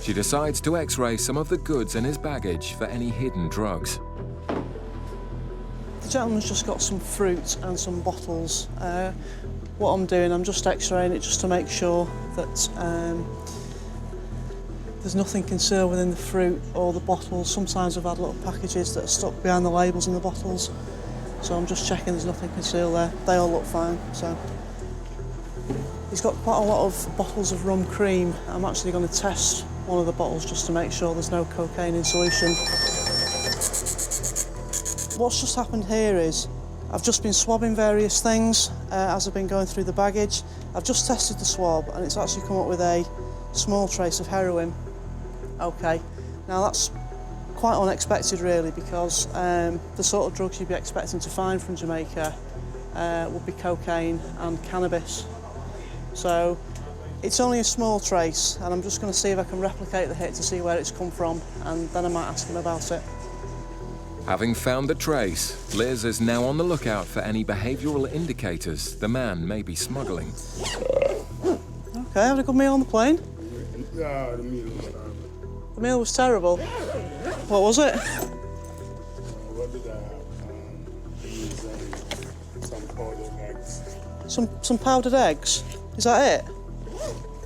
Speaker 2: She decides to x-ray some of the goods in his baggage for any hidden drugs.
Speaker 5: The gentleman's just got some fruit and some bottles. What I'm doing, I'm just x-raying it just to make sure that there's nothing concealed within the fruit or the bottles. Sometimes I've had little packages that are stuck behind the labels in the bottles. So I'm just checking there's nothing concealed there. They all look fine, so. He's got quite a lot of bottles of rum cream. I'm actually going to test one of the bottles just to make sure there's no cocaine in solution. What's just happened here is I've just been swabbing various things as I've been going through the baggage. I've just tested the swab and it's actually come up with a small trace of heroin. Okay, now that's quite unexpected really, because the sort of drugs you'd be expecting to find from Jamaica would be cocaine and cannabis. So it's only a small trace and I'm just going to see if I can replicate the hit to see where it's come from, and then I might ask him about it.
Speaker 2: Having found the trace, Liz is now on the lookout for any behavioural indicators the man may be smuggling.
Speaker 5: Okay, had a good meal on the plane?
Speaker 16: Yeah, the meal was terrible.
Speaker 5: The meal was terrible? What was it?
Speaker 16: What did I have? Some powdered eggs.
Speaker 5: Some powdered eggs? Is that it?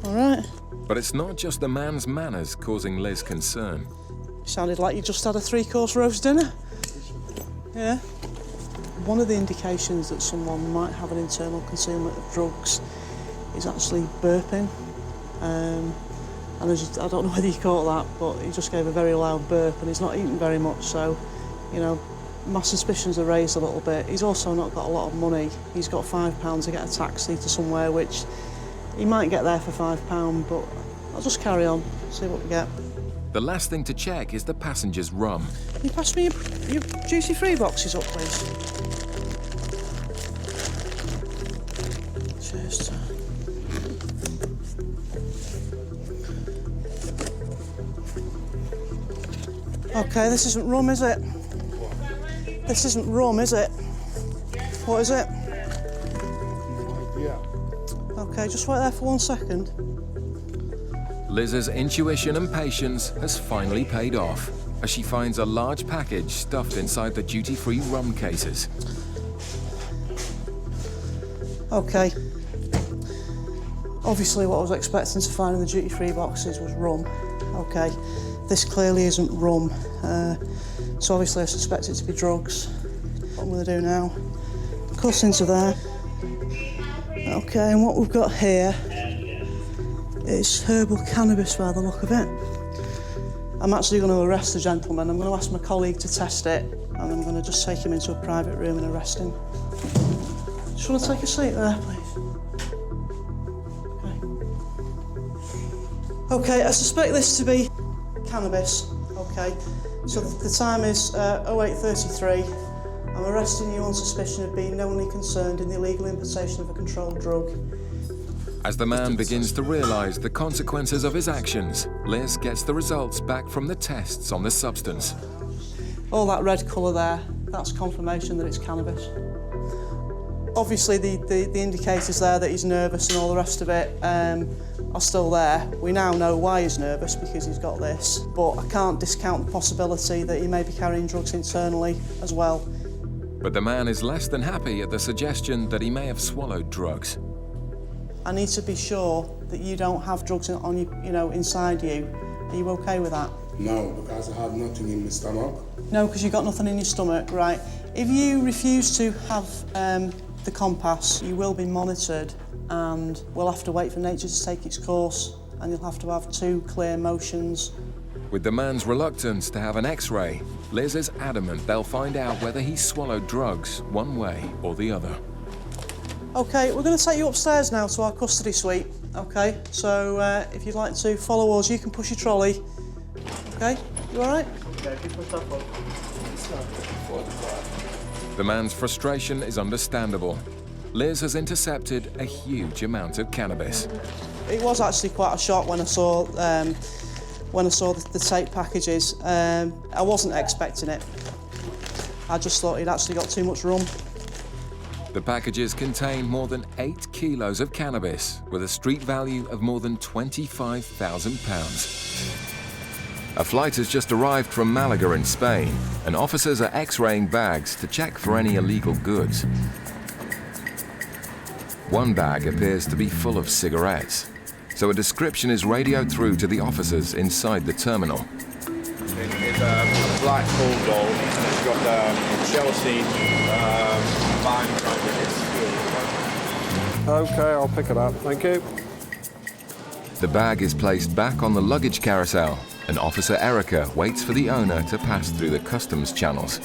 Speaker 5: All right.
Speaker 2: But it's not just the man's manners causing Liz concern.
Speaker 5: Sounded like you just had a 3-course roast dinner. Yeah. One of the indications that someone might have an internal concealment of drugs is actually burping. And I don't know whether you caught that, but he just gave a very loud burp and he's not eaten very much, so, you know, my suspicions are raised a little bit. He's also not got a lot of money. He's got £5 to get a taxi to somewhere, which he might get there for £5, but I'll just carry on, see what we get.
Speaker 2: The last thing to check is the passenger's rum.
Speaker 5: Can you pass me your duty-free boxes up, please? Cheers. Okay, this isn't rum, is it? This isn't rum, is it? What is it?
Speaker 16: Yeah.
Speaker 5: Okay, just wait there for 1 second.
Speaker 2: Liz's intuition and patience has finally paid off as she finds a large package stuffed inside the duty-free rum cases.
Speaker 5: Okay. Obviously what I was expecting to find in the duty-free boxes was rum. Okay, this clearly isn't rum. So obviously I suspect it to be drugs. What I'm going to do now, cuts into there. Okay, and what we've got here is herbal cannabis by the look of it. I'm actually going to arrest the gentleman. I'm going to ask my colleague to test it, and I'm going to just take him into a private room and arrest him. Just want to take a seat there, please. Okay, I suspect this to be cannabis. Okay, so the time is 08:33. I'm arresting you on suspicion of being knowingly concerned in the illegal importation of a controlled drug.
Speaker 2: As the man begins to realise the consequences of his actions, Liz gets the results back from the tests on the substance.
Speaker 5: All that red colour there, that's confirmation that it's cannabis. Obviously the indicators there that he's nervous and all the rest of it are still there. We now know why he's nervous, because he's got this, but I can't discount the possibility that he may be carrying drugs internally as well.
Speaker 2: But the man is less than happy at the suggestion that he may have swallowed drugs.
Speaker 5: I need to be sure that you don't have drugs on you, inside you. Are you okay with that?
Speaker 6: No, because I have nothing in my stomach.
Speaker 5: No, because you've got nothing in your stomach, right? If you refuse to have the compass, you will be monitored and we'll have to wait for nature to take its course and you'll have to have 2 clear motions.
Speaker 2: With the man's reluctance to have an X-ray, Liz is adamant they'll find out whether he swallowed drugs one way or the other.
Speaker 5: OK, we're going to take you upstairs now to our custody suite, OK? So if you'd like to follow us, you can push your trolley. OK, you all right?
Speaker 2: The man's frustration is understandable. Liz has intercepted a huge amount of cannabis.
Speaker 5: It was actually quite a shock when I saw the tape packages. I wasn't expecting it. I just thought he'd actually got too much rum.
Speaker 2: The packages contain more than 8 kilos of cannabis with a street value of more than £25,000. A flight has just arrived from Malaga in Spain, and officers are X-raying bags to check for any illegal goods. One bag appears to be full of cigarettes, so a description is radioed through to the officers inside the terminal.
Speaker 9: It's a black bulldog, and it's got Chelsea bang around it.
Speaker 23: Okay, I'll pick it up, thank you.
Speaker 2: The bag is placed back on the luggage carousel, and Officer Erica waits for the owner to pass through the customs channels.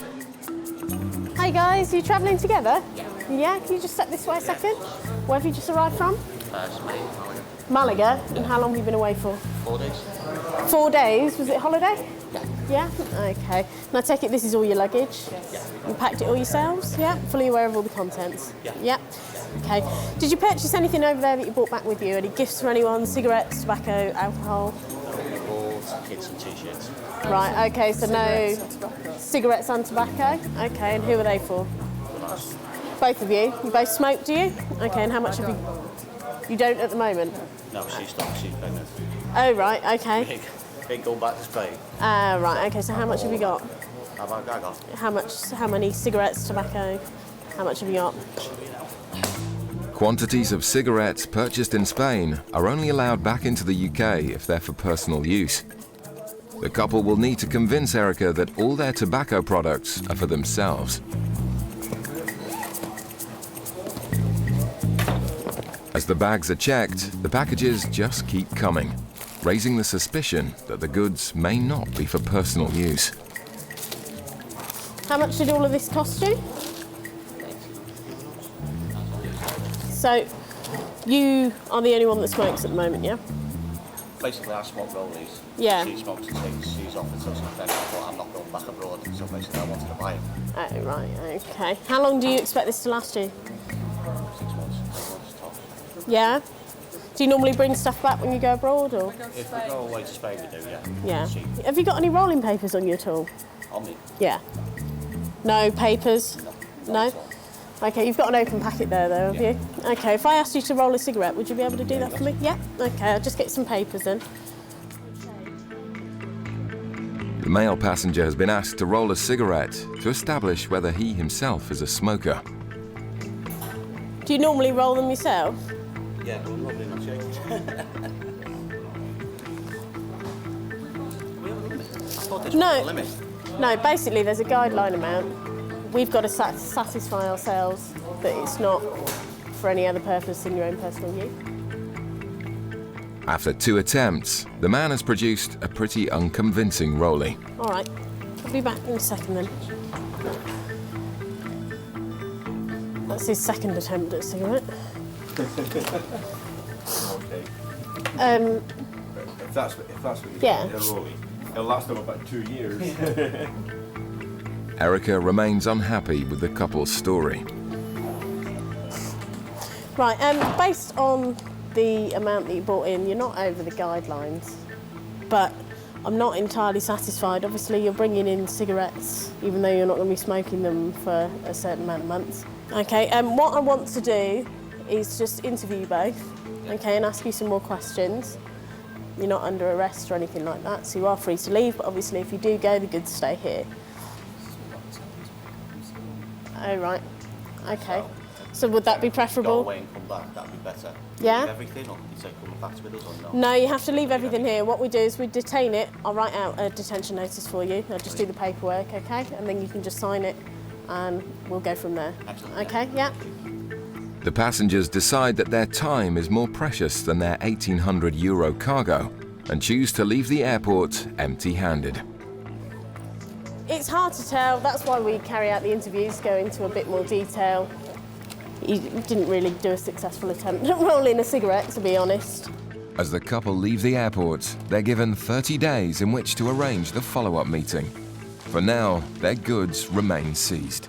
Speaker 24: Hey guys, are you travelling together? Yeah, can you just step this way a second? Where have you just arrived from?
Speaker 25: Spain,
Speaker 24: Malaga. And how long have you been away for?
Speaker 25: 4 days.
Speaker 24: 4 days? Was it holiday?
Speaker 25: Yeah.
Speaker 24: Yeah? Okay. And I take it this is all your luggage?
Speaker 25: Yeah.
Speaker 24: You packed it all yourselves? Yeah? Fully aware of all the contents?
Speaker 25: Yeah.
Speaker 24: Yeah? Okay. Did you purchase anything over there that you brought back with you? Any gifts for anyone? Cigarettes, tobacco, alcohol?
Speaker 25: Kids and t-shirts.
Speaker 24: Right, okay, so no cigarettes and tobacco? Okay, and who are they for? Both of you? You both smoke, do you? Okay, and how much have you... You don't at the moment?
Speaker 25: No, she's pregnant.
Speaker 24: Oh, right, okay.
Speaker 25: Ain't going back to Spain.
Speaker 24: Right, okay, so how much have you got?
Speaker 25: How about I got?
Speaker 24: How many cigarettes, tobacco? How much have you got?
Speaker 2: Quantities of cigarettes purchased in Spain are only allowed back into the UK if they're for personal use. The couple will need to convince Erica that all their tobacco products are for themselves. As the bags are checked, the packages just keep coming, raising the suspicion that the goods may not be for personal use.
Speaker 24: How much did all of this cost you? So, you are the only one that smokes at the moment, yeah?
Speaker 25: Basically, I smoke rollies.
Speaker 24: Yeah.
Speaker 25: She smokes and takes. She's offered some but I'm not going back abroad, so basically I wanted to buy it.
Speaker 24: Oh, right, okay. How long do you expect this to last you?
Speaker 25: 6 months. 8 months tops.
Speaker 24: Yeah? Do you normally bring stuff back when you go abroad, or?
Speaker 25: If we go away to Spain, we do, yeah.
Speaker 24: Yeah.
Speaker 25: Cheap.
Speaker 24: Have you got any rolling papers on you at all?
Speaker 25: On me?
Speaker 24: Yeah. No papers? No? Okay, you've got an open packet there, though, have you? Okay, if I asked you to roll a cigarette, would you be able to do that for me? Yeah? Okay, I'll just get some papers then.
Speaker 2: The male passenger has been asked to roll a cigarette to establish whether he himself is a smoker.
Speaker 24: Do you normally roll them yourself?
Speaker 25: Yeah, but I'm not doing that shake.
Speaker 24: No. No, basically there's a guideline amount. We've got to satisfy ourselves that it's not for any other purpose than your own personal use.
Speaker 2: After 2 attempts, the man has produced a pretty unconvincing rollie.
Speaker 24: All right, I'll be back in a second then. That's his second attempt at a cigarette.
Speaker 9: Okay. If that's what you
Speaker 24: Yeah.
Speaker 9: think, a rollie, it'll last them about 2 years.
Speaker 2: Erica remains unhappy with the couple's story.
Speaker 24: Right, based on the amount that you brought in, you're not over the guidelines, but I'm not entirely satisfied. Obviously, you're bringing in cigarettes, even though you're not going to be smoking them for a certain amount of months. Okay, what I want to do is just interview you both, okay, and ask you some more questions. You're not under arrest or anything like that, so you are free to leave, but obviously if you do go, the goods stay here. Oh, right. Okay. So would that be
Speaker 25: Go
Speaker 24: preferable?
Speaker 25: away and come back, that'd be better.
Speaker 24: Yeah?
Speaker 25: Leave everything, or can you take coming back with us or no?
Speaker 24: No, you have to leave everything here. What we do is we detain it. I'll write out a detention notice for you. I'll just do the paperwork, okay? And then you can just sign it and we'll go from there. Okay, yeah?
Speaker 2: The passengers decide that their time is more precious than their €1,800 cargo and choose to leave the airport empty-handed.
Speaker 24: It's hard to tell. That's why we carry out the interviews, go into a bit more detail. He didn't really do a successful attempt at rolling a cigarette, to be honest.
Speaker 2: As the couple leave the airport, they're given 30 days in which to arrange the follow-up meeting. For now, their goods remain seized.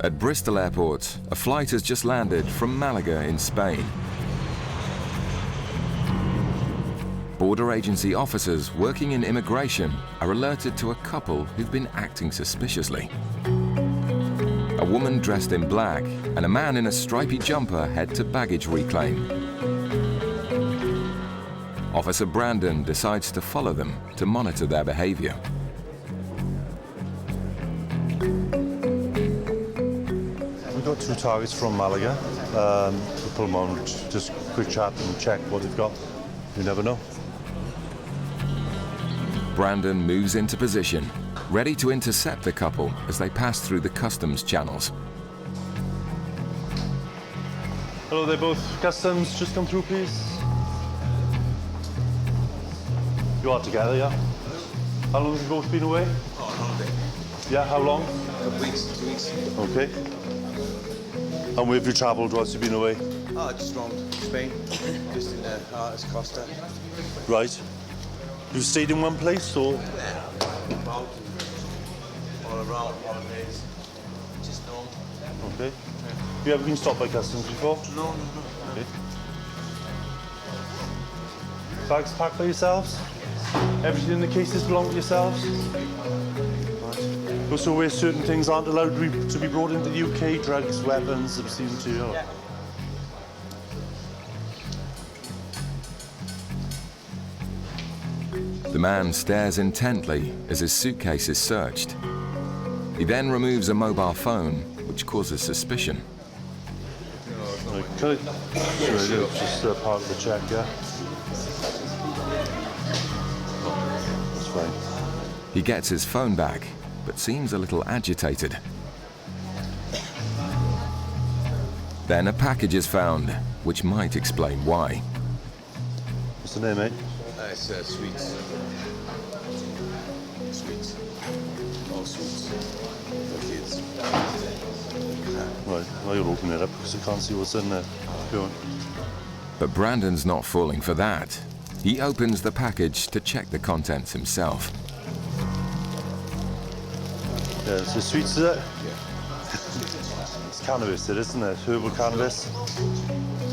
Speaker 2: At Bristol Airport, a flight has just landed from Malaga in Spain. Border agency officers working in immigration are alerted to a couple who've been acting suspiciously. A woman dressed in black and a man in a stripy jumper head to baggage reclaim. Officer Brandon decides to follow them to monitor their behavior.
Speaker 7: We've got 2 targets from Malaga. We'll pull them on, just quick chat and check what they've got. You never know.
Speaker 2: Brandon moves into position, ready to intercept the couple as they pass through the customs channels.
Speaker 7: Hello, they're both customs. Just come through, please. You are together, yeah? How long have you both been away?
Speaker 9: Oh, holiday.
Speaker 7: Yeah, how long?
Speaker 9: Weeks, 2 weeks.
Speaker 7: Okay. And where have you travelled whilst you've been away?
Speaker 9: Oh, just around Spain, just in the artist Costa.
Speaker 7: Right. You stayed in one place, or?
Speaker 9: Yeah, about all around holidays, just normal.
Speaker 7: Okay. You ever been stopped by customs before?
Speaker 9: No.
Speaker 7: Okay. Bags packed by yourselves? Everything in the cases belong to yourselves? Right. So where certain things aren't allowed to be brought into the UK, drugs, weapons, obscene material? Yeah.
Speaker 2: The man stares intently as his suitcase is searched. He then removes a mobile phone, which causes suspicion.
Speaker 7: Okay. Sure, just part of the check, yeah? That's fine.
Speaker 2: He gets his phone back, but seems a little agitated. Then a package is found, which might explain why.
Speaker 7: What's the name, mate?
Speaker 9: It's sweets. Sweets. All sweets. For kids.
Speaker 7: Right, well, you'll open it up because I can't see what's in there. Go on.
Speaker 2: But Brandon's not falling for that. He opens the package to check the contents himself.
Speaker 7: Yeah, so sweets, is it? Yeah. It's cannabis, isn't it? Herbal cannabis.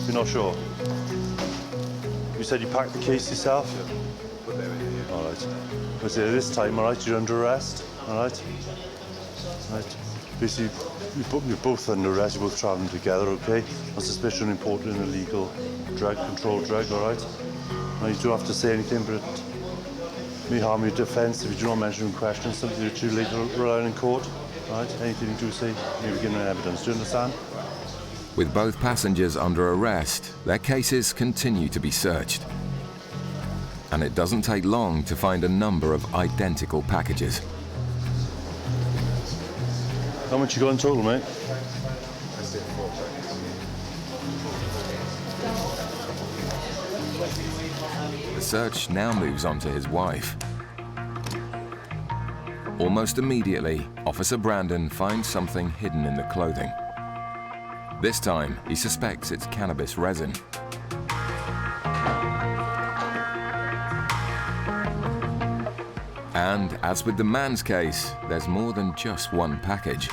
Speaker 7: You're not sure? You said you packed the case yourself?
Speaker 9: Yeah. Put everything here.
Speaker 7: All right. But this time, all right, you're under arrest, all right? Right. Basically, you're both under arrest, you're both travelling together, okay? On suspicion of importing an illegal drug, controlled drug, all right? Now, you don't have to say anything, but it may harm your defence if you do not mention in question something that you later rely on in court, all right? Anything you do say may be given in evidence, do you understand?
Speaker 2: With both passengers under arrest, their cases continue to be searched. And it doesn't take long to find a number of identical packages.
Speaker 7: How much you got in total, mate?
Speaker 9: That's it, 4 packets.
Speaker 2: The search now moves on to his wife. Almost immediately, Officer Brandon finds something hidden in the clothing. This time, he suspects it's cannabis resin. And as with the man's case, there's more than just one package.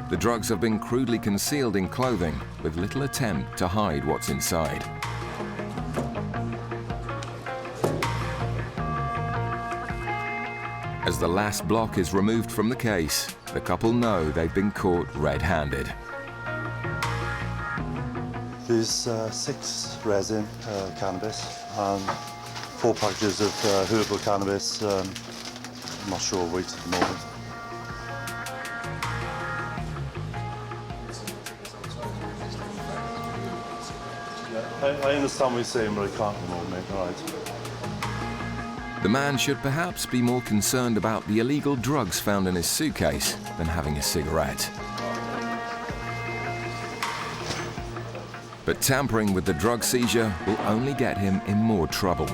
Speaker 2: The drugs have been crudely concealed in clothing with little attempt to hide what's inside. As the last block is removed from the case, the couple know they've been caught red-handed.
Speaker 7: There's 6 resin cannabis and 4 packages of herbal cannabis. I'm not sure weight at the moment. I understand what you're saying, but I can't anymore, mate. All right.
Speaker 2: The man should perhaps be more concerned about the illegal drugs found in his suitcase than having a cigarette. But tampering with the drug seizure will only get him in more trouble.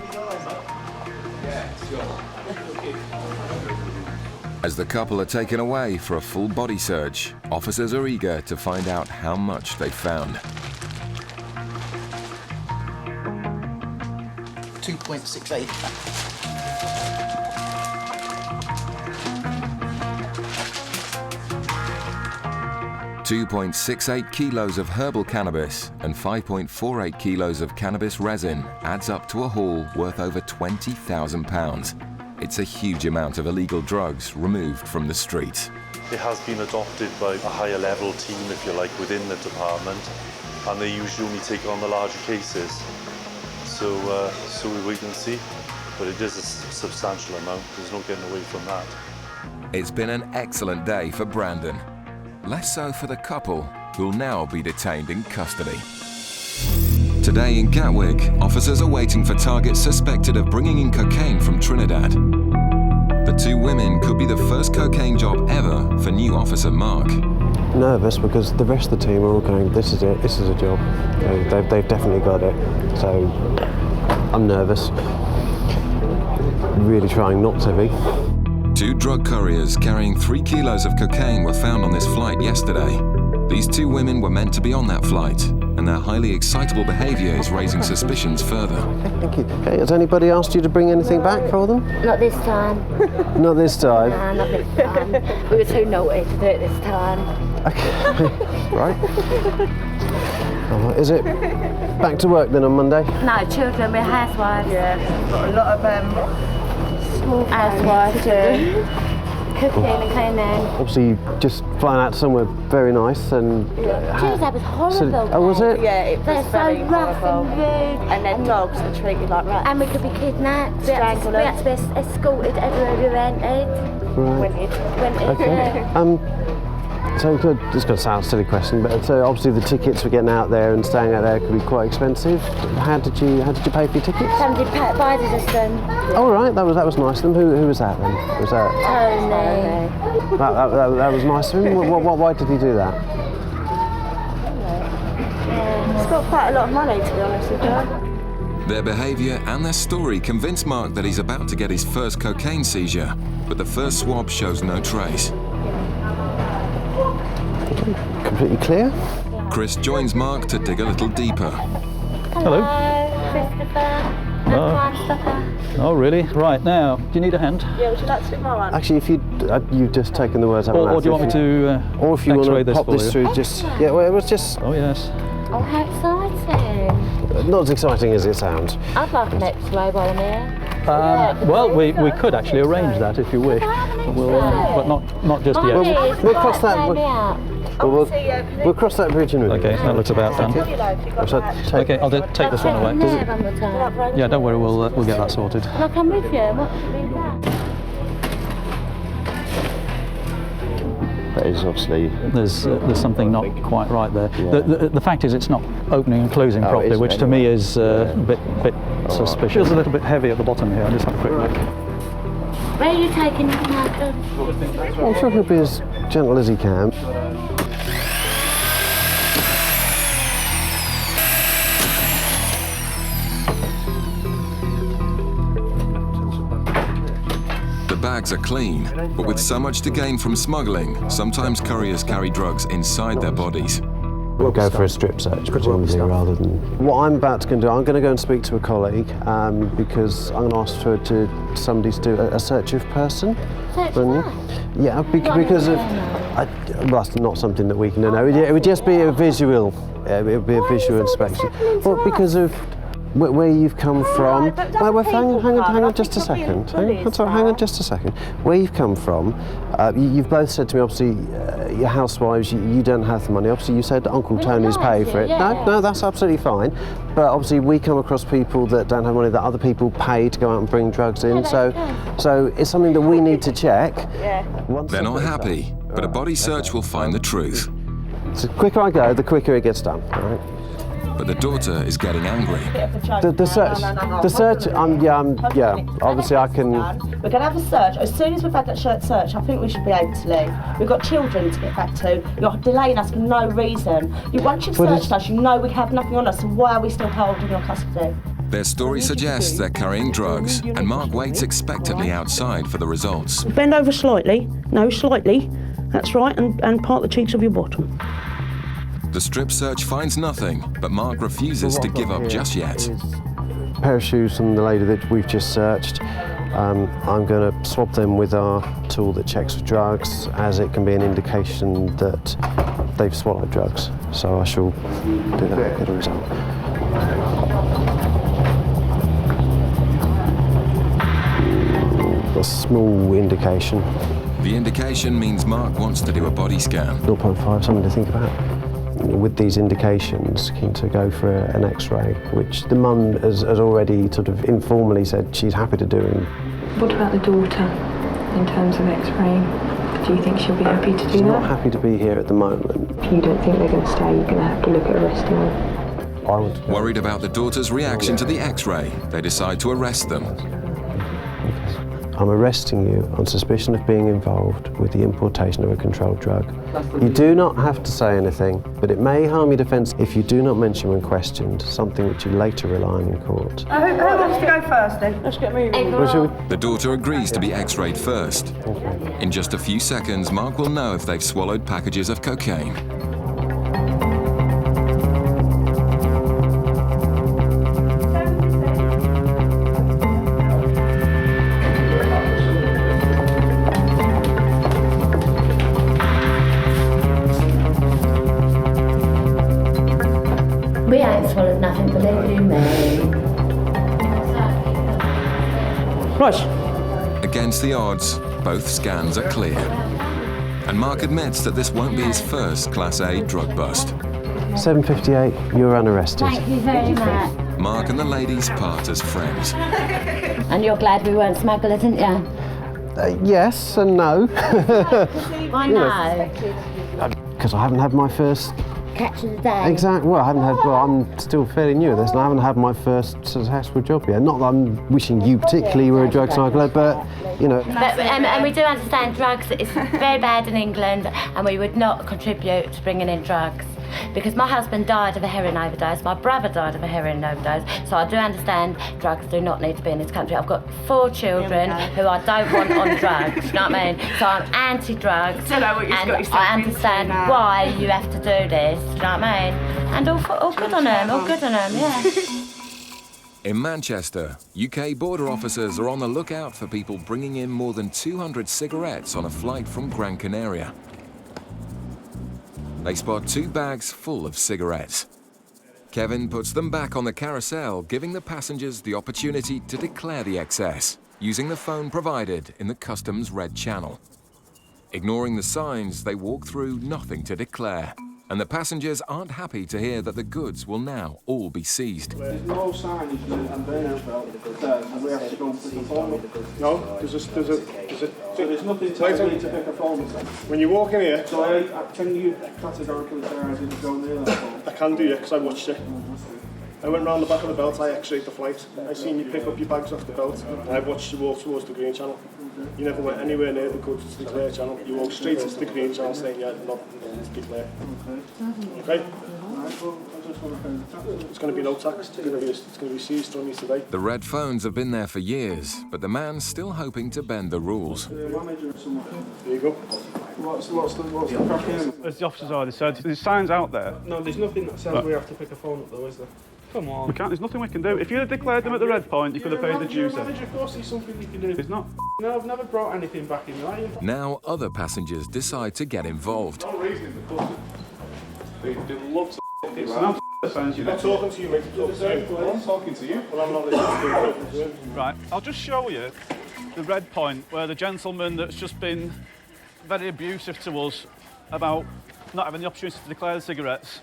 Speaker 2: As the couple are taken away for a full body search, officers are eager to find out how much they found.
Speaker 1: 2.68.
Speaker 2: 2.68 kilos of herbal cannabis and 5.48 kilos of cannabis resin adds up to a haul worth over £20,000. It's a huge amount of illegal drugs removed from the streets.
Speaker 7: It has been adopted by a higher level team, if you like, within the department, and they usually only take on the larger cases. So we wait and see, but it is a substantial amount. There's no getting away from that.
Speaker 2: It's been an excellent day for Brandon. Less so for the couple, who'll now be detained in custody. Today in Gatwick, officers are waiting for targets suspected of bringing in cocaine from Trinidad. The two women could be the first cocaine job ever for new officer Mark.
Speaker 8: Nervous because the rest of the team are all going, this is it, this is a job. They've definitely got it. So I'm nervous. Really trying not to be.
Speaker 2: 2 drug couriers carrying 3 kilos of cocaine were found on this flight yesterday. These 2 women were meant to be on that flight, and their highly excitable behaviour is raising suspicions further.
Speaker 8: Thank you. Okay, has anybody asked you to bring anything back for them?
Speaker 11: Not this time.
Speaker 8: Not this time?
Speaker 11: Nah, not this time. We were too naughty to do it this time.
Speaker 8: Okay, right. Is it back to work then on Monday?
Speaker 11: No, children, we're housewives.
Speaker 12: Yeah, got a lot of
Speaker 11: small housewives too. Cooking and cleaning.
Speaker 8: Obviously, just flying out somewhere very nice and...
Speaker 11: Tuesday was horrible.
Speaker 8: Oh, was it?
Speaker 12: Yeah, it was
Speaker 11: They're
Speaker 12: very
Speaker 11: so rough
Speaker 12: horrible.
Speaker 11: and rude.
Speaker 12: And their dogs are treated like rats.
Speaker 11: And we could be kidnapped. We had
Speaker 12: Strangled
Speaker 11: to be escorted everywhere we rented.
Speaker 8: Right.
Speaker 11: Went
Speaker 8: Okay. So it's going to sound a silly question, but obviously the tickets for getting out there and staying out there could be quite expensive. How did you pay for your tickets?
Speaker 11: Somebody provided us them.
Speaker 8: Oh right, that was nice of them. Who was that then? Was that
Speaker 11: Tony.
Speaker 8: that was nice of him? Why did he do that?
Speaker 12: He's got quite a lot of money, to be honest with you.
Speaker 2: Their behaviour and their story convince Mark that he's about to get his first cocaine seizure, but the first swab shows no trace.
Speaker 8: Completely clear?
Speaker 2: Chris joins Mark to dig a little deeper.
Speaker 11: Hello. Christopher.
Speaker 14: Oh, really? Right, now, do you need a hand?
Speaker 12: Yeah, would you like to stick my one?
Speaker 8: Actually, if you've just taken the words out of my mouth.
Speaker 14: Or do you want me to
Speaker 8: or if you want to
Speaker 14: this
Speaker 8: pop
Speaker 14: for
Speaker 8: this
Speaker 14: you?
Speaker 8: through, just... Yeah, well, it was just...
Speaker 14: Oh, yes.
Speaker 11: Oh, how exciting.
Speaker 8: Not as exciting as it sounds.
Speaker 11: I'd like an X-ray while I'm here.
Speaker 14: Well, we could actually arrange that if you wish, but not just yet.
Speaker 8: We'll cross that. We'll cross that bridge in a minute.
Speaker 14: Okay, that looks about done. Okay, I'll take this one away. Yeah, don't worry, we'll get that sorted.
Speaker 11: Can I come with you? What should we do?
Speaker 8: That is obviously...
Speaker 14: There's something not quite right there. The fact is it's not opening and closing properly, which to me is a bit suspicious. Feels a little bit heavy at the bottom here. I'll just have a quick look.
Speaker 11: Where are you taking him, Malcolm?
Speaker 8: I'm sure he'll be as gentle as he can.
Speaker 2: The bags are clean, but with so much to gain from smuggling, sometimes couriers carry drugs inside their bodies.
Speaker 8: We'll go for a strip search, presumably, rather than... What I'm about to do, I'm going to go and speak to a colleague because I'm going to ask for somebody to do a search of person.
Speaker 11: Search of what?
Speaker 8: Yeah, because of... well, that's not something that we can know. It would just be a visual. It would be a visual inspection. Well, because of where you've come from. Hang on just a second. Hang on just a second. Where you've come from, you've both said to me, obviously, you're housewives, you don't have the money. Obviously, you said Uncle Tony's paid for it. No, that's absolutely fine. But obviously, we come across people that don't have money that other people pay to go out and bring drugs in. So it's something that we need to check.
Speaker 2: They're not happy, but a body search will find the truth.
Speaker 8: So the quicker I go, the quicker it gets done. All right?
Speaker 2: But the daughter is getting angry.
Speaker 8: The search, yeah, obviously I can...
Speaker 12: We're going to have a search. As soon as we've had that search, I think we should be able to leave. We've got children to get back to. You're delaying us for no reason. Once you've searched us, you know we have nothing on us, so why are we still holding your custody?
Speaker 2: Their story suggests they're carrying drugs, and Mark waits expectantly outside for the results.
Speaker 17: Bend over slightly. No, slightly. That's right, and part the cheeks of your bottom.
Speaker 2: The strip search finds nothing, but Mark refuses to give up just yet.
Speaker 8: A pair of shoes from the lady that we've just searched. I'm going to swab them with our tool that checks for drugs, as it can be an indication that they've swallowed drugs. So I shall do that and get a result. A small indication.
Speaker 2: The indication means Mark wants to do a body scan.
Speaker 8: 0.5, something to think about. With these indications, keen to go for an X-ray, which the mum has already sort of informally said she's happy to do.
Speaker 18: What about the daughter in terms of X-raying? Do you think she'll be happy to do that?
Speaker 8: She's not happy to be here at the moment.
Speaker 18: If you don't think they're going to stay, you're going to have to look at arresting them.
Speaker 2: Worried about the daughter's reaction to the X-ray, they decide to arrest them.
Speaker 8: I'm arresting you on suspicion of being involved with the importation of a controlled drug. You do not have to say anything, but it may harm your defence if you do not mention when questioned something which you later rely on in court.
Speaker 12: Who wants to go first then? Let's get moving.
Speaker 2: The daughter agrees to be X-rayed first. In just a few seconds, Mark will know if they've swallowed packages of cocaine.
Speaker 11: We ain't swallowed nothing, believe you me.
Speaker 2: Right. Against the odds, both scans are clear. And Mark admits that this won't be his first Class A drug bust.
Speaker 8: 7:58, you're unarrested.
Speaker 11: Thank you very much.
Speaker 2: Mark and the ladies part as friends.
Speaker 11: And you're glad we weren't smugglers, aren't you?
Speaker 8: Yes and no.
Speaker 11: Why no?
Speaker 8: Because I haven't had my first...
Speaker 11: Catch of the day.
Speaker 8: Exactly. Well, I haven't had. Well, I'm still fairly new at this, and I haven't had my first successful job yet. Not that I'm wishing you particularly were a drug smuggler, but you know.
Speaker 11: But, and we do understand drugs is very bad in England, and we would not contribute to bringing in drugs. Because my husband died of a heroin overdose, my brother died of a heroin overdose, so I do understand drugs do not need to be in this country. I've got 4 children who I don't want on drugs, you know what I mean? So I'm anti-drugs, and I understand why you have to do this, you know what I mean? And all good on them, yeah.
Speaker 2: In Manchester, UK border officers are on the lookout for people bringing in more than 200 cigarettes on a flight from Gran Canaria. They spot 2 bags full of cigarettes. Kevin puts them back on the carousel, giving the passengers the opportunity to declare the excess, using the phone provided in the customs red channel. Ignoring the signs, they walk through nothing to declare, and the passengers aren't happy to hear that the goods will now all be seized.
Speaker 4: There's no signage and we have to go and pick a phone up. No, there's nothing to me to pick a phone up. When you walk in here... So I can you categorically say I didn't go near that phone? I can do, yeah, because I watched it. I went round the back of the belt, I x-rayed the flight. I seen you pick up your bags off the belt, and I watched you walk towards the green channel. You never went anywhere near the goods to declare channel. You walked straight into the green channel saying, yeah, not to declare. Okay? It's going to be no tax. It's going to be seized from you today.
Speaker 2: The red phones have been there for years, but the man's still hoping to bend the rules.
Speaker 4: There you go. What's the crack here?
Speaker 3: As the officers already said, there's signs out there.
Speaker 4: No, there's nothing that says we have to pick a phone up though, is there?
Speaker 3: Come on. We can't, there's nothing we can do. If you'd have declared them at the red point, you could have paid the dues.
Speaker 4: Of course there's something you can do.
Speaker 3: There's not.
Speaker 4: No, I've never brought anything back in there.
Speaker 2: Now other passengers decide to get involved.
Speaker 4: No reason in the custody. They love to
Speaker 3: it's not signs you
Speaker 4: I'm talking to you, mate. I'm talking to you. Well, I'm not listening to you.
Speaker 3: Right, I'll just show you the red point where the gentleman that's just been very abusive to us about not having the opportunity to declare the cigarettes.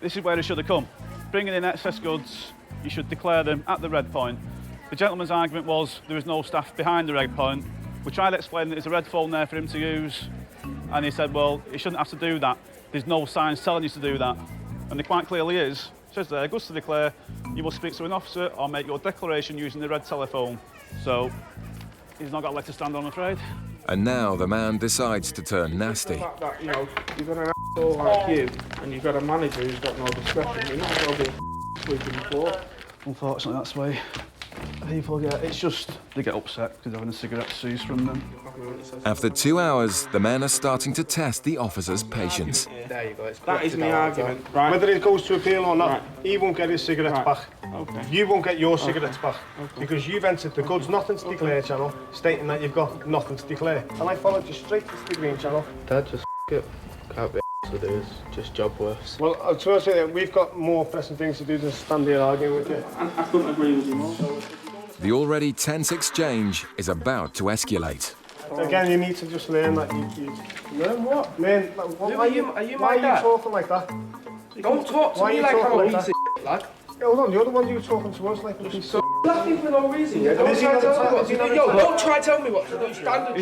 Speaker 3: This is where he should have come. Bringing in excess goods, you should declare them at the red point. The gentleman's argument was there was no staff behind the red point. We tried to explain that there's a red phone there for him to use, and he said, well, he shouldn't have to do that. There's no signs telling you to do that. And there quite clearly is. says there, goods to declare, you must speak to an officer or make your declaration using the red telephone. So, he's not got a leg to stand on, I'm afraid.
Speaker 2: And now the man decides to turn nasty.
Speaker 13: The fact that, you know, you've got an asshole like you, and you've got a manager who's got no discretion, you're not going to be sweeping the floor.
Speaker 15: Unfortunately, that's the way people get. It's just they get upset because they're having a cigarette seized from them.
Speaker 2: After 2 hours, the men are starting to test the officer's patience.
Speaker 13: There you go. That is my argument. Right. Whether it goes to appeal or not, he won't get his cigarettes back. Okay. You won't get your cigarettes back because you've entered the goods nothing to declare channel, stating that you've got nothing to declare. And I followed you straight to the green channel.
Speaker 9: Dad, just it. Can't be with it. Just job worse.
Speaker 13: Well, I was trying to say that we've got more pressing things to do than stand here arguing with you. I couldn't agree with you more.
Speaker 2: The already tense exchange is about to escalate.
Speaker 13: Again, you need to just learn that you learn what? Learn. Why are you talking like that?
Speaker 9: Don't talk to me like I'm a piece of shit, lad.
Speaker 13: Hold on, you're the one who was talking to us like a piece of
Speaker 9: Laughing for no reason. Don't try to tell me what to do. Stand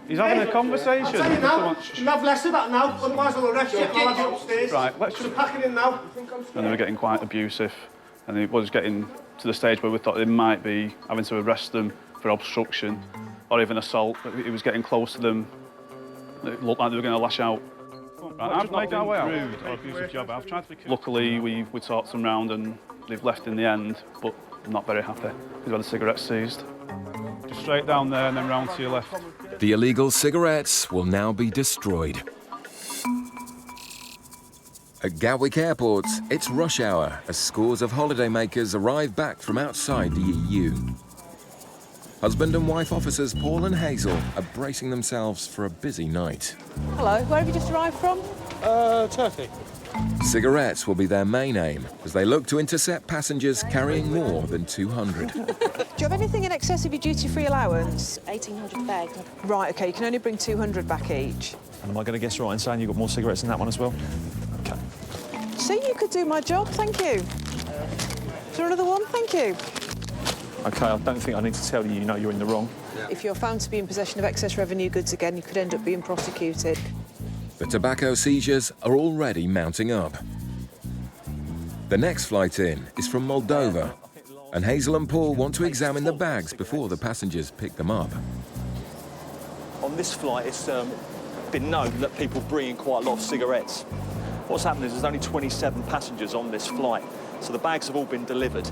Speaker 3: He's having a conversation.
Speaker 13: I'll tell you now, you have less of that now, otherwise I'll arrest you and I'll have you upstairs.
Speaker 3: Right, let's just
Speaker 13: pack it in now.
Speaker 3: And they were getting quite abusive, and it was getting to the stage where we thought they might be having to arrest them for obstruction or even assault. But it was getting close to them. It looked like they were going to lash out. Right, I've not been rude or abusive job. I've tried to be careful. Luckily, we talked them round and they've left in the end, but I'm not very happy because we had the cigarettes seized. Just straight down there and then round to your left.
Speaker 2: The illegal cigarettes will now be destroyed. At Gatwick Airport, it's rush hour as scores of holidaymakers arrive back from outside the EU. Husband and wife officers Paul and Hazel are bracing themselves for a busy night.
Speaker 19: Hello, where have you just arrived from?
Speaker 15: Turkey.
Speaker 2: Cigarettes will be their main aim as they look to intercept passengers carrying more than 200.
Speaker 19: Do you have anything in excess of your duty-free allowance?
Speaker 20: 1,800 bags.
Speaker 19: Right, OK, you can only bring 200 back each.
Speaker 23: And am I going to guess right in saying you've got more cigarettes than that one as well? OK.
Speaker 19: See, you could do my job, thank you. Is there another one? Thank you.
Speaker 23: OK, I don't think I need to tell you, you know you're in the wrong.
Speaker 19: If you're found to be in possession of excess revenue goods again, you could end up being prosecuted.
Speaker 2: The tobacco seizures are already mounting up. The next flight in is from Moldova, and Hazel and Paul want to examine the bags before the passengers pick them up.
Speaker 23: On this flight, it's been known that people bring in quite a lot of cigarettes. What's happened is there's only 27 passengers on this flight, so the bags have all been delivered,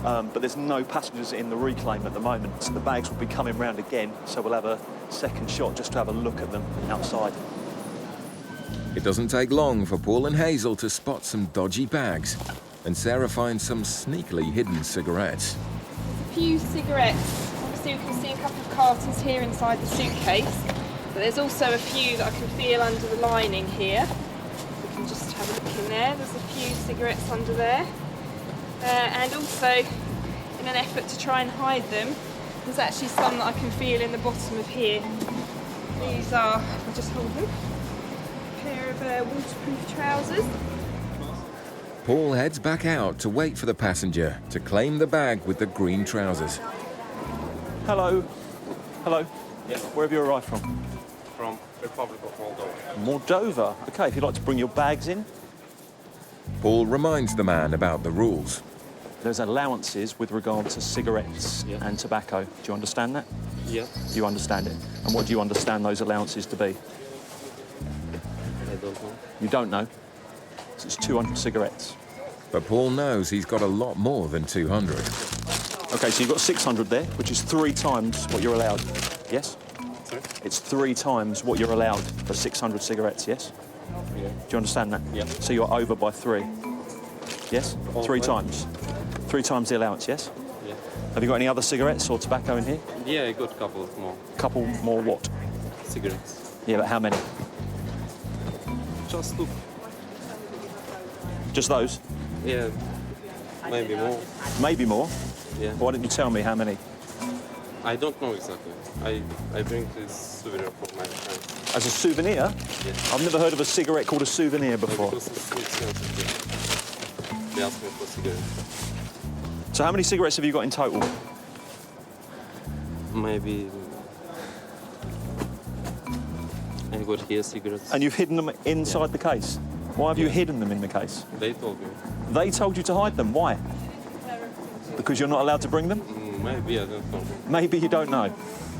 Speaker 23: but there's no passengers in the reclaim at the moment. So the bags will be coming round again, so we'll have a second shot just to have a look at them outside.
Speaker 2: It doesn't take long for Paul and Hazel to spot some dodgy bags, and Sarah finds some sneakily hidden cigarettes.
Speaker 26: A few cigarettes. Obviously, we can see a couple of cartons here inside the suitcase, but there's also a few that I can feel under the lining here. We can just have a look in there. There's a few cigarettes under there. And also, in an effort to try and hide them, there's actually some that I can feel in the bottom of here. These are, I'll just hold them, a pair of waterproof trousers.
Speaker 2: Paul heads back out to wait for the passenger to claim the bag with the green trousers.
Speaker 23: Hello. Hello. Yeah. Where have you arrived from?
Speaker 9: From Republic of Moldova.
Speaker 23: Moldova. OK, if you'd like to bring your bags in.
Speaker 2: Paul reminds the man about the rules.
Speaker 23: There's allowances with regard to cigarettes and tobacco. Do you understand that?
Speaker 9: Yeah.
Speaker 23: You understand it. And what do you understand those allowances to be?
Speaker 9: I don't know.
Speaker 23: You don't know? So it's 200 cigarettes.
Speaker 2: But Paul knows he's got a lot more than 200.
Speaker 23: OK, so you've got 600 there, which is 3 times what you're allowed. Yes?
Speaker 9: Sorry?
Speaker 23: It's 3 times what you're allowed for 600 cigarettes, yes?
Speaker 9: Yeah.
Speaker 23: Do you understand that?
Speaker 9: Yeah.
Speaker 23: So you're over by 3. Yes? 3 times. 3 times the allowance, yes?
Speaker 9: Yeah.
Speaker 23: Have you got any other cigarettes or tobacco in here?
Speaker 9: Yeah, I got a couple of more.
Speaker 23: Couple more what?
Speaker 9: Cigarettes.
Speaker 23: Yeah, but how many?
Speaker 9: Just 2.
Speaker 23: Just those?
Speaker 9: Yeah, maybe more.
Speaker 23: Maybe more?
Speaker 9: Yeah.
Speaker 23: Why didn't you tell me how many?
Speaker 9: I don't know exactly. I bring this souvenir for my friends.
Speaker 23: As a souvenir?
Speaker 9: Yeah.
Speaker 23: I've never heard of a cigarette called a souvenir before.
Speaker 9: Because it's expensive here. They asked me for cigarettes.
Speaker 23: So how many cigarettes have you got in total?
Speaker 9: Maybe I got here cigarettes.
Speaker 23: And you've hidden them inside the case? Why have you hidden them in the case?
Speaker 9: They told me.
Speaker 23: They told you to hide them. Why? Because you're not allowed to bring them?
Speaker 9: Maybe, I don't know.
Speaker 23: Maybe you don't know.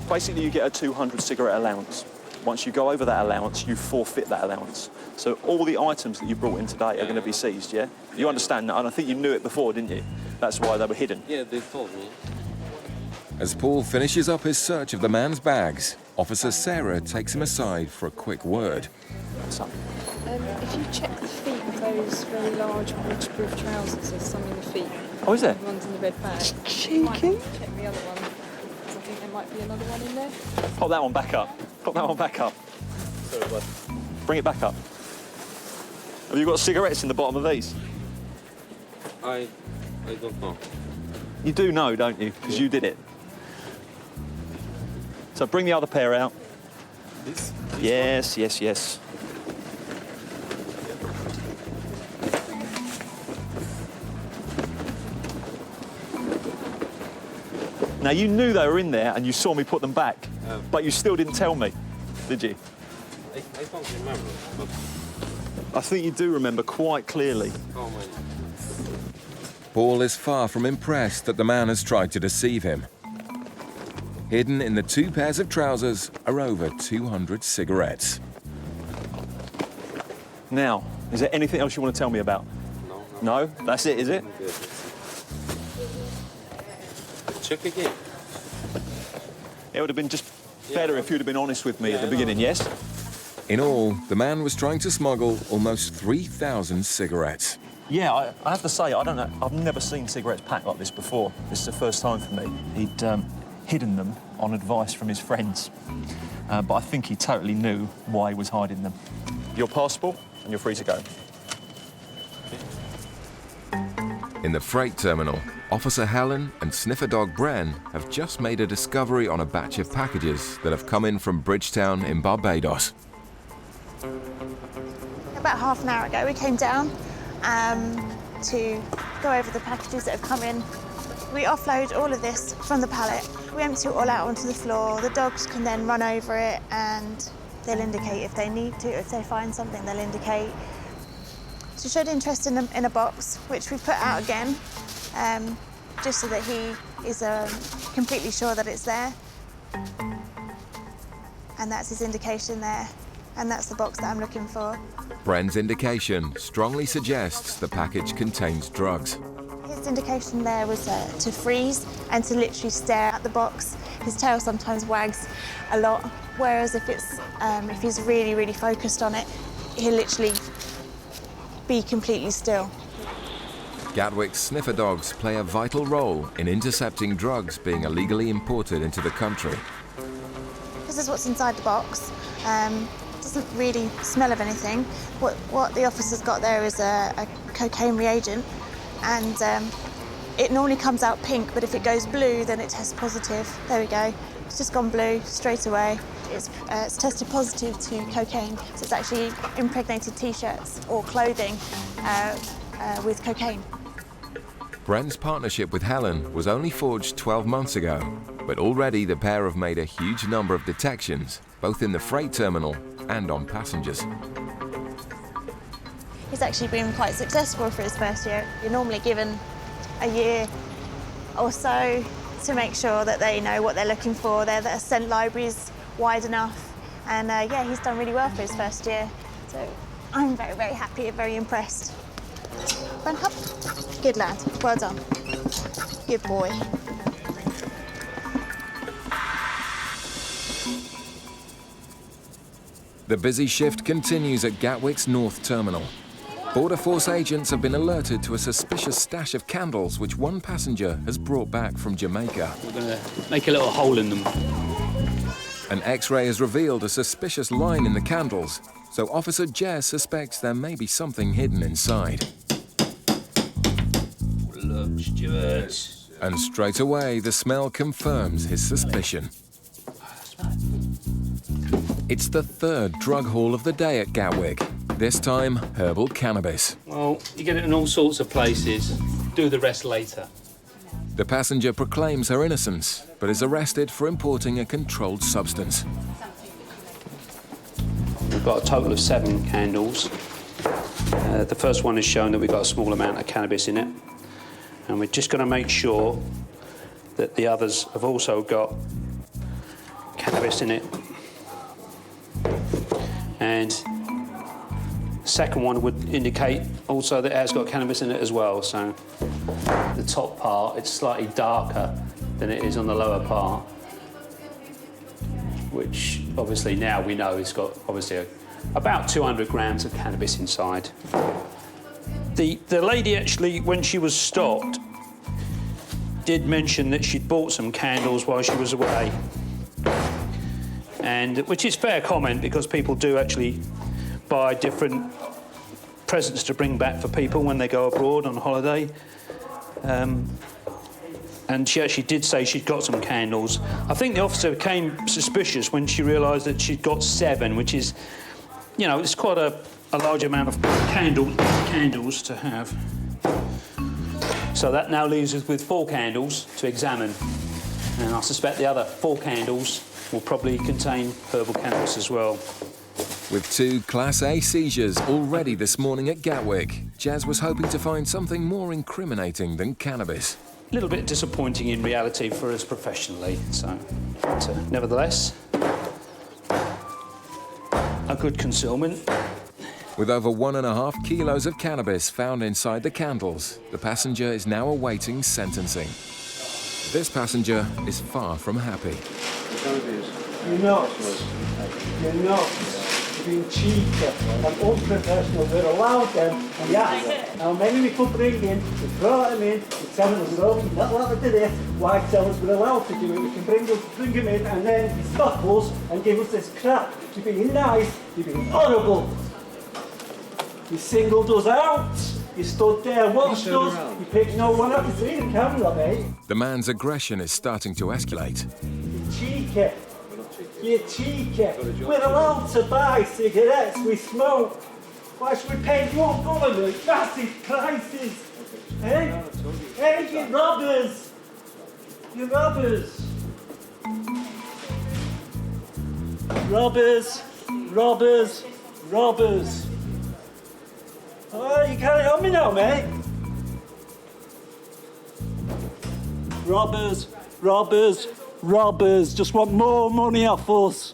Speaker 23: Basically, you get a 200 cigarette allowance. Once you go over that allowance, you forfeit that allowance. So all the items that you brought in today are going to be seized, yeah? You understand that? And I think you knew it before, didn't you? That's why they were hidden.
Speaker 9: Yeah, they told me.
Speaker 2: As Paul finishes up his search of the man's bags, Officer Sarah takes him aside for a quick word.
Speaker 26: If you check the feet of those very large waterproof trousers, there's some in the feet.
Speaker 23: Oh, is there?
Speaker 26: The ones in the red bag.
Speaker 19: Cheeky.
Speaker 26: You might check the other one, because I think there might be another one in there.
Speaker 23: Pop that one back up. Pop that one back up.
Speaker 9: Sorry, what?
Speaker 23: Bring it back up. Have you got cigarettes in the bottom of these?
Speaker 9: I don't know.
Speaker 23: You do know, don't you? Because you did it. So bring the other pair out.
Speaker 9: This
Speaker 23: Yes, yes, yes. Now, you knew they were in there and you saw me put them back, but you still didn't tell me, did you?
Speaker 9: I don't remember, but...
Speaker 23: I think you do remember quite clearly.
Speaker 9: Oh, my...
Speaker 2: Paul is far from impressed that the man has tried to deceive him. Hidden in the 2 pairs of trousers are over 200 cigarettes.
Speaker 23: Now, is there anything else you want to tell me about?
Speaker 9: No.
Speaker 23: No? That's it, is it?
Speaker 9: Check again.
Speaker 23: It would have been just better if you'd have been honest with me at the beginning, yes?
Speaker 2: In all, the man was trying to smuggle almost 3,000 cigarettes.
Speaker 23: Yeah, I have to say, I don't know, I've never seen cigarettes packed like this before. This is the first time for me. He'd hidden them on advice from his friends, but I think he totally knew why he was hiding them. Your passport, and you're free to go.
Speaker 2: In the freight terminal, Officer Helen and sniffer dog Bren have just made a discovery on a batch of packages that have come in from Bridgetown in Barbados.
Speaker 6: About half an hour ago, we came down to go over the packages that have come in. We offload all of this from the pallet. We empty it all out onto the floor. The dogs can then run over it and they'll indicate if they need to. If they find something, they'll indicate. She showed interest in a box, which we put out again, just so that he is completely sure that it's there. And that's his indication there. And that's the box that I'm looking for.
Speaker 2: Bren's indication strongly suggests the package contains drugs.
Speaker 6: His indication there was to freeze and to literally stare at the box. His tail sometimes wags a lot, whereas if he's really, really focused on it, he'll literally be completely still.
Speaker 2: Gatwick's sniffer dogs play a vital role in intercepting drugs being illegally imported into the country.
Speaker 6: This is what's inside the box. Doesn't really smell of anything. What the officer's got there is a cocaine reagent, and it normally comes out pink, but if it goes blue, then it tests positive. There we go. It's just gone blue straight away. It's tested positive to cocaine, so it's actually impregnated T-shirts or clothing with cocaine.
Speaker 2: Bren's partnership with Helen was only forged 12 months ago, but already the pair have made a huge number of detections, both in the freight terminal and on passengers.
Speaker 6: He's actually been quite successful for his first year. You're normally given a year or so to make sure that they know what they're looking for. Their scent library's wide enough, and yeah, he's done really well for his first year. So I'm very, very happy and very impressed. Run up. Good lad. Well done. Good boy.
Speaker 2: The busy shift continues at Gatwick's North Terminal. Border Force agents have been alerted to a suspicious stash of candles which one passenger has brought back from Jamaica.
Speaker 10: We're going to make a little hole in them.
Speaker 2: An X-ray has revealed a suspicious line in the candles, so Officer Jess suspects there may be something hidden inside.
Speaker 10: Look, Stuart.
Speaker 2: And straight away, the smell confirms his suspicion. It's the third drug haul of the day at Gatwick, this time herbal cannabis.
Speaker 10: Well, you get it in all sorts of places. Do the rest later.
Speaker 2: The passenger proclaims her innocence, but is arrested for importing a controlled substance.
Speaker 10: We've got a total of 7 candles. The first one has shown that we've got a small amount of cannabis in it, and we're just going to make sure that the others have also got cannabis in it. And the second one would indicate also that it has got cannabis in it as well. So the top part, it's slightly darker than it is on the lower part, which obviously now we know it's got obviously about 200 grams of cannabis inside. The lady actually, when she was stopped, did mention that she'd bought some candles while she was away, and which is fair comment because people do actually buy different presents to bring back for people when they go abroad on holiday. And she actually did say she'd got some candles. I think the officer became suspicious when she realised that she'd got 7, which is, you know, it's quite a large amount of candles to have. So that now leaves us with 4 candles to examine. And I suspect the other 4 candles will probably contain herbal cannabis as well.
Speaker 2: With 2 Class A seizures already this morning at Gatwick, Jazz was hoping to find something more incriminating than cannabis.
Speaker 10: A little bit disappointing in reality for us professionally, but nevertheless, a good concealment.
Speaker 2: With over 1.5 kilos of cannabis found inside the candles, the passenger is now awaiting sentencing. This passenger is far from happy.
Speaker 4: You're not. You're not. You're being cheeky and unprofessional. We're allowed them, and yes, how many we could bring in, we brought them in, we tell them we're open, not allowed to do this, why tell us we're allowed to do it? We can bring them in and then you stop us and give us this crap. You're being nice, you're being horrible. You singled us out. You stood there, watched us, you picked no one up. You see the camera, mate.
Speaker 2: The man's aggression is starting to escalate.
Speaker 4: You're cheeky. You're cheeky. We're allowed to buy cigarettes, we smoke. Why should we pay your government massive prices? Eh? Hey, you robbers. You robbers. Robbers. Robbers. Robbers. Oh, you can't help me now, mate. Robbers, robbers, robbers just want more money off us.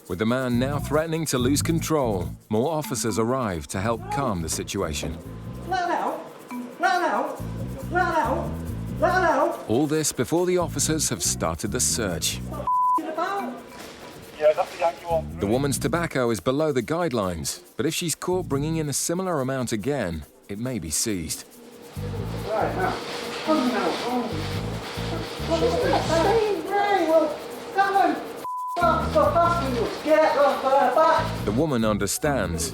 Speaker 2: With the man now threatening to lose control, more officers arrive to help calm the situation.
Speaker 4: Let out, let out, let out, let out.
Speaker 2: All this before the officers have started the search.
Speaker 13: Yeah, that's the Yankee one.
Speaker 2: The woman's tobacco is below the guidelines, but if she's caught bringing in a similar amount again, it may be seized.
Speaker 4: Right, now. Come now. Come on. Stop asking us. Get off our back.
Speaker 2: The woman understands,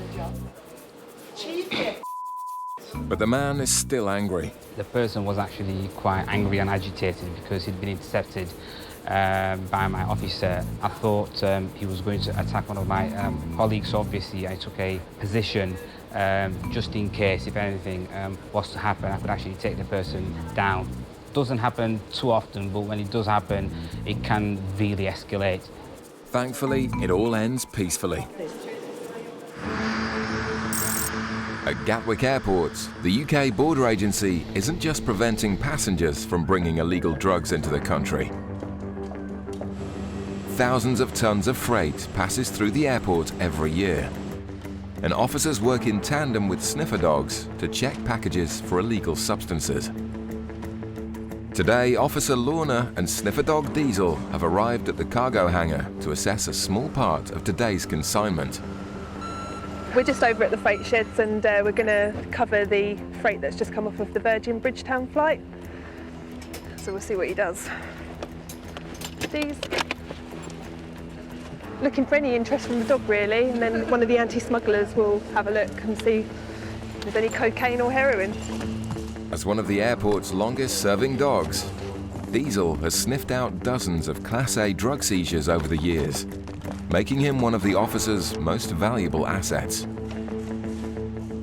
Speaker 2: but the man is still angry.
Speaker 5: The person was actually quite angry and agitated because he'd been intercepted by my officer. I thought he was going to attack one of my colleagues. Obviously, I took a position just in case, if anything was to happen, I could actually take the person down. Doesn't happen too often, but when it does happen, it can really escalate.
Speaker 2: Thankfully, it all ends peacefully. At Gatwick Airport, the UK Border Agency isn't just preventing passengers from bringing illegal drugs into the country. Thousands of tons of freight passes through the airport every year, and officers work in tandem with sniffer dogs to check packages for illegal substances. Today, Officer Lorna and sniffer dog Diesel have arrived at the cargo hangar to assess a small part of today's consignment.
Speaker 16: We're just over at the freight sheds and we're going to cover the freight that's just come off of the Virgin Bridgetown flight. So we'll see what he does. These. Looking for any interest from the dog really, and then one of the anti-smugglers will have a look and see if there's any cocaine or heroin.
Speaker 2: As one of the airport's longest-serving dogs, Diesel has sniffed out dozens of Class A drug seizures over the years, making him one of the officer's most valuable assets.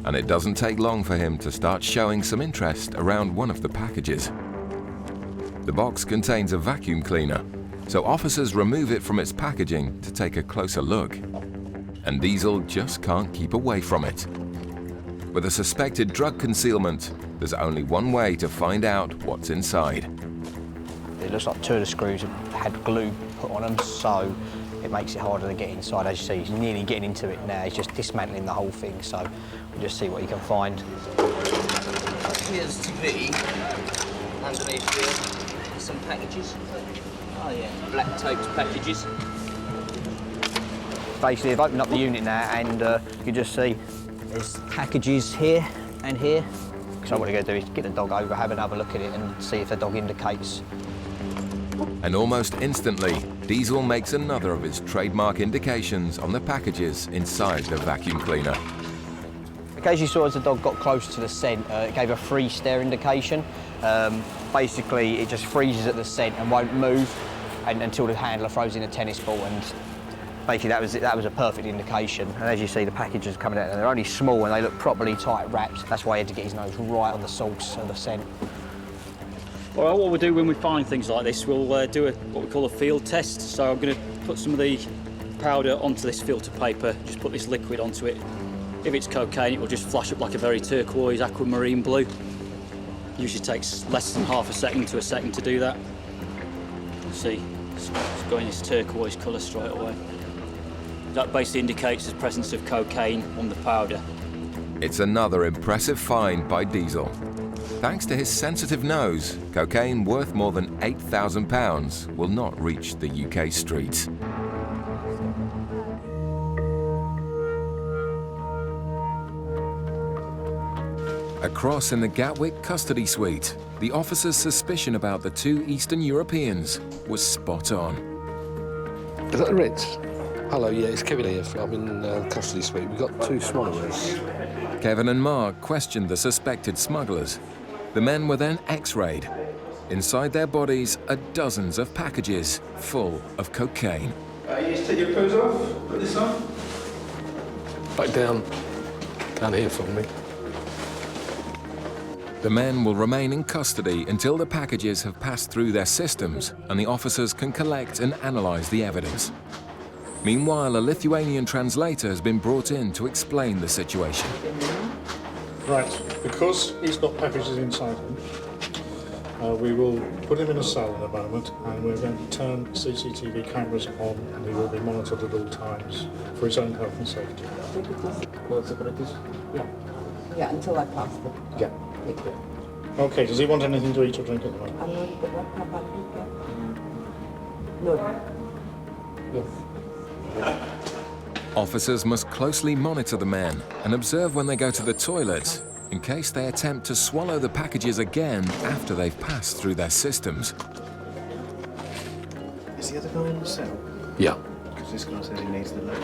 Speaker 2: And it doesn't take long for him to start showing some interest around one of the packages. The box contains a vacuum cleaner, so officers remove it from its packaging to take a closer look. And Diesel just can't keep away from it. With a suspected drug concealment, there's only one way to find out what's inside.
Speaker 1: It looks like 2 of the screws had glue put on them, so it makes it harder to get inside. As you see, he's nearly getting into it now. He's just dismantling the whole thing, so we'll just see what he can find.
Speaker 20: Appears to be, underneath here, some packages. Oh yeah, black taped packages.
Speaker 1: Basically, they've opened up the unit now, and you can just see there's packages here and here. So what we're going to do is get the dog over, have another look at it, and see if the dog indicates.
Speaker 2: And almost instantly, Diesel makes another of his trademark indications on the packages inside the vacuum cleaner.
Speaker 1: As you saw, as the dog got close to the scent, it gave a freeze stare indication. Basically, it just freezes at the scent and won't move until the handler throws in a tennis ball, and basically that was a perfect indication. And as you see, the packages coming out, and they're only small and they look properly tight wrapped. That's why he had to get his nose right on the source of the scent.
Speaker 21: All right, what we'll do when we find things like this, we'll do what we call a field test. So I'm going to put some of the powder onto this filter paper, just put this liquid onto it. If it's cocaine, it will just flash up like a very turquoise aquamarine blue. Usually takes less than half a second to a second to do that. See, it's going this turquoise colour straight away. That basically indicates the presence of cocaine on the powder.
Speaker 2: It's another impressive find by Diesel. Thanks to his sensitive nose, cocaine worth more than £8,000 will not reach the UK streets. Across in the Gatwick custody suite, the officer's suspicion about the 2 Eastern Europeans was spot on.
Speaker 22: Is that the Ritz? Hello, yeah, it's Kevin here. I'm in custody suite. We've got 2 smugglers.
Speaker 2: Kevin and Mark questioned the suspected smugglers. The men were then x-rayed. Inside their bodies are dozens of packages full of cocaine.
Speaker 4: You just take your clothes off, put this on.
Speaker 22: Back down here for me.
Speaker 2: The men will remain in custody until the packages have passed through their systems and the officers can collect and analyse the evidence. Meanwhile, a Lithuanian translator has been brought in to explain the situation.
Speaker 24: Right, because he's got packages inside him, we will put him in a cell in a moment, and we're going to turn CCTV cameras on, and he will be monitored at all times for his own health and safety.
Speaker 25: Yeah, until I pass them.
Speaker 24: Yeah. Okay, does he want anything to eat or drink at the moment?
Speaker 25: No. Yes.
Speaker 2: Officers must closely monitor the men and observe when they go to the toilet in case they attempt to swallow the packages again after they've passed through their systems.
Speaker 8: Is the other guy in the cell?
Speaker 22: Yeah.
Speaker 8: Because this guy says he needs the loan.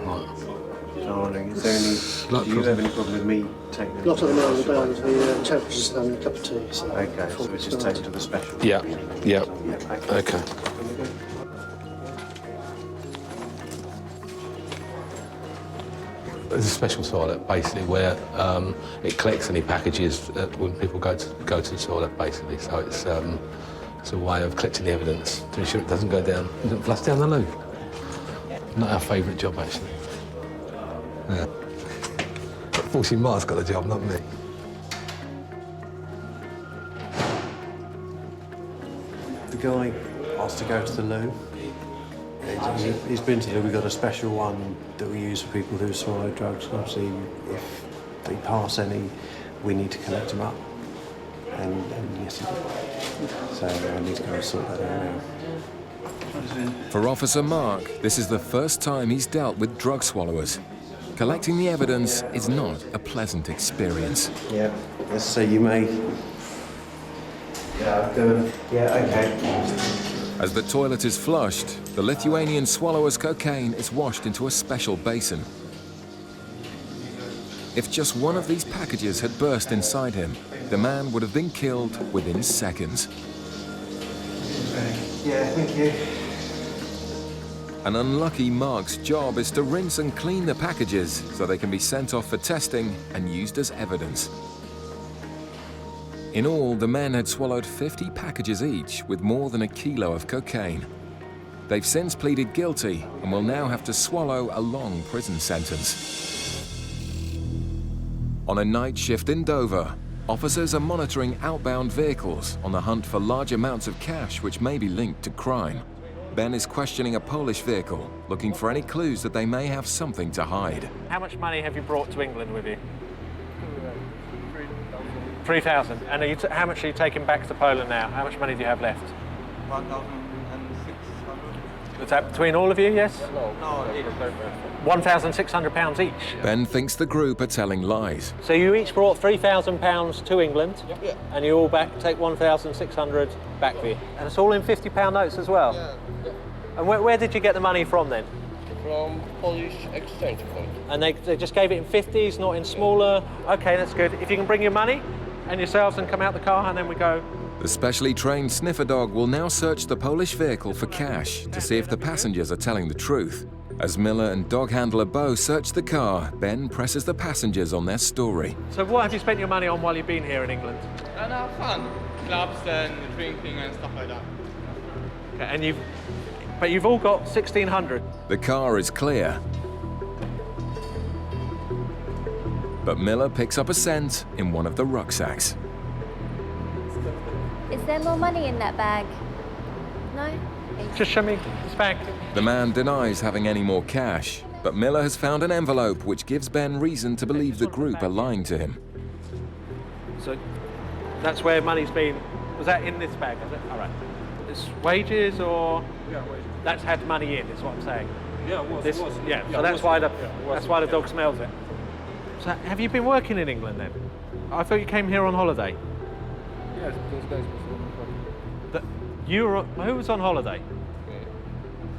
Speaker 22: Right.
Speaker 8: So I'm wondering, is there any, do you have any problem with me taking them?
Speaker 25: Not at the moment, the temperature's having a cup of tea. So
Speaker 8: okay, so we just take it to the special?
Speaker 22: Yeah, yeah. Okay. There's a special toilet, basically, where it collects any packages when people go to the toilet, basically. So it's a way of collecting the evidence to ensure it doesn't go down, doesn't flush down the loo. Not our favourite job, actually. Yeah. Fortunately, Mark's got the job, not me.
Speaker 8: The guy asked to go to the loo. He's been to the loo. We've got a special one that we use for people who swallow drugs. And obviously, if they pass any, we need to collect them up. And yes, he did. So I need to go and sort that out now.
Speaker 2: For Officer Mark, this is the first time he's dealt with drug swallowers. Collecting the evidence is not a pleasant experience.
Speaker 8: Yeah, let's see, you may... Yeah, good. Yeah, okay.
Speaker 2: As the toilet is flushed, the Lithuanian swallower's cocaine is washed into a special basin. If just one of these packages had burst inside him, the man would have been killed within seconds.
Speaker 8: Yeah, thank you.
Speaker 2: An unlucky Mark's job is to rinse and clean the packages so they can be sent off for testing and used as evidence. In all, the men had swallowed 50 packages each with more than 1 kilo of cocaine. They've since pleaded guilty and will now have to swallow a long prison sentence. On a night shift in Dover, officers are monitoring outbound vehicles on the hunt for large amounts of cash which may be linked to crime. Ben is questioning a Polish vehicle, looking for any clues that they may have something to hide.
Speaker 7: How much money have you brought to England with you? 3,000. And how much are you taking back to Poland now? How much money do you have left?
Speaker 11: 1,600.
Speaker 7: Is that between all of you, yes?
Speaker 11: No,
Speaker 7: £1,600 each?
Speaker 2: Ben thinks the group are telling lies.
Speaker 7: So you each brought £3,000 to England,
Speaker 11: yeah.
Speaker 7: And you all take 1,600 back with you. And it's all in £50 notes as well?
Speaker 11: Yeah.
Speaker 7: And where did you get the money from then?
Speaker 11: From Polish exchange point.
Speaker 7: And they just gave it in 50s, not in smaller? Okay, that's good. If you can bring your money and yourselves and come out the car, and then we go.
Speaker 2: The specially trained sniffer dog will now search the Polish vehicle for cash to see if the passengers are telling the truth. As Miller and dog handler Bo search the car, Ben presses the passengers on their story.
Speaker 7: So what have you spent your money on while you've been here in England?
Speaker 11: And have fun. Clubs and drinking and stuff like that.
Speaker 7: Okay, and you've all got 1,600.
Speaker 2: The car is clear. But Miller picks up a cent in one of the rucksacks.
Speaker 12: Is there more money in that bag? No?
Speaker 7: Just show me this bag.
Speaker 2: The man denies having any more cash, but Miller has found an envelope which gives Ben reason to believe the group are lying to him.
Speaker 7: So that's where money's been. Was that in this bag, is it? All right. It's wages or?
Speaker 11: Yeah, wages.
Speaker 7: That's had money in, is what I'm saying.
Speaker 11: Yeah, it was.
Speaker 7: Yeah, so that's why the dog smells it. So have you been working in England then? I thought you came here on holiday.
Speaker 11: Yes, those guys were
Speaker 7: who was on holiday?
Speaker 11: Me.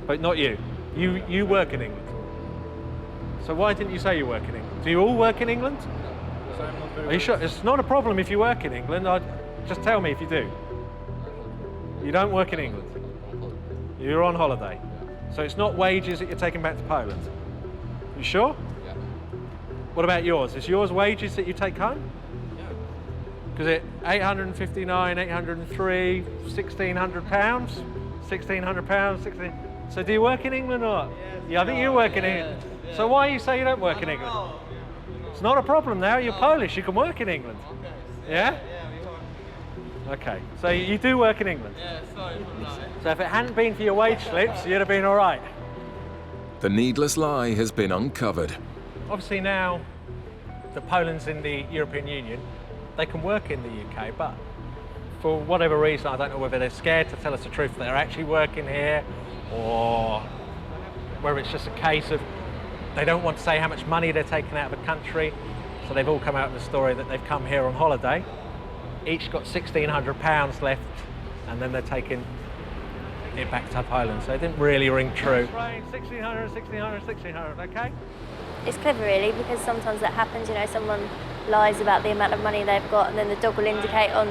Speaker 7: But not you. You work in England. So why didn't you say you work in England? Do you all work in England?
Speaker 11: No, I'm not very
Speaker 7: Are you sure? It's not a problem if you work in England. Just tell me if you do. You don't work in England. You're on holiday. So it's not wages that you're taking back to Poland. You sure?
Speaker 11: Yeah. What about yours? Is yours wages that you take home? Yeah. Because it 859, 803, £1,600, £1,600, 16. So do you work in England or? Yeah, I think you work in England. Yeah. So why you say you don't work in England? It's not a problem now. You're Polish. You can work in England. Okay. Yeah. Okay, so you do work in England?
Speaker 14: Yeah, sorry.
Speaker 11: So if it hadn't been for your wage slips, you'd have been all right.
Speaker 2: The needless lie has been uncovered.
Speaker 11: Obviously now that Poland's in the European Union, they can work in the UK, but for whatever reason, I don't know whether they're scared to tell us the truth, they're actually working here, or whether it's just a case of they don't want to say how much money they're taking out of the country, so they've all come out with the story that they've come here on holiday. Each got £1,600 left, and then they're taking it back to Poland. So it didn't really ring true. Right, 1,600, 1,600, 1,600, okay?
Speaker 12: It's clever really, because sometimes that happens, you know, someone lies about the amount of money they've got and then the dog will indicate on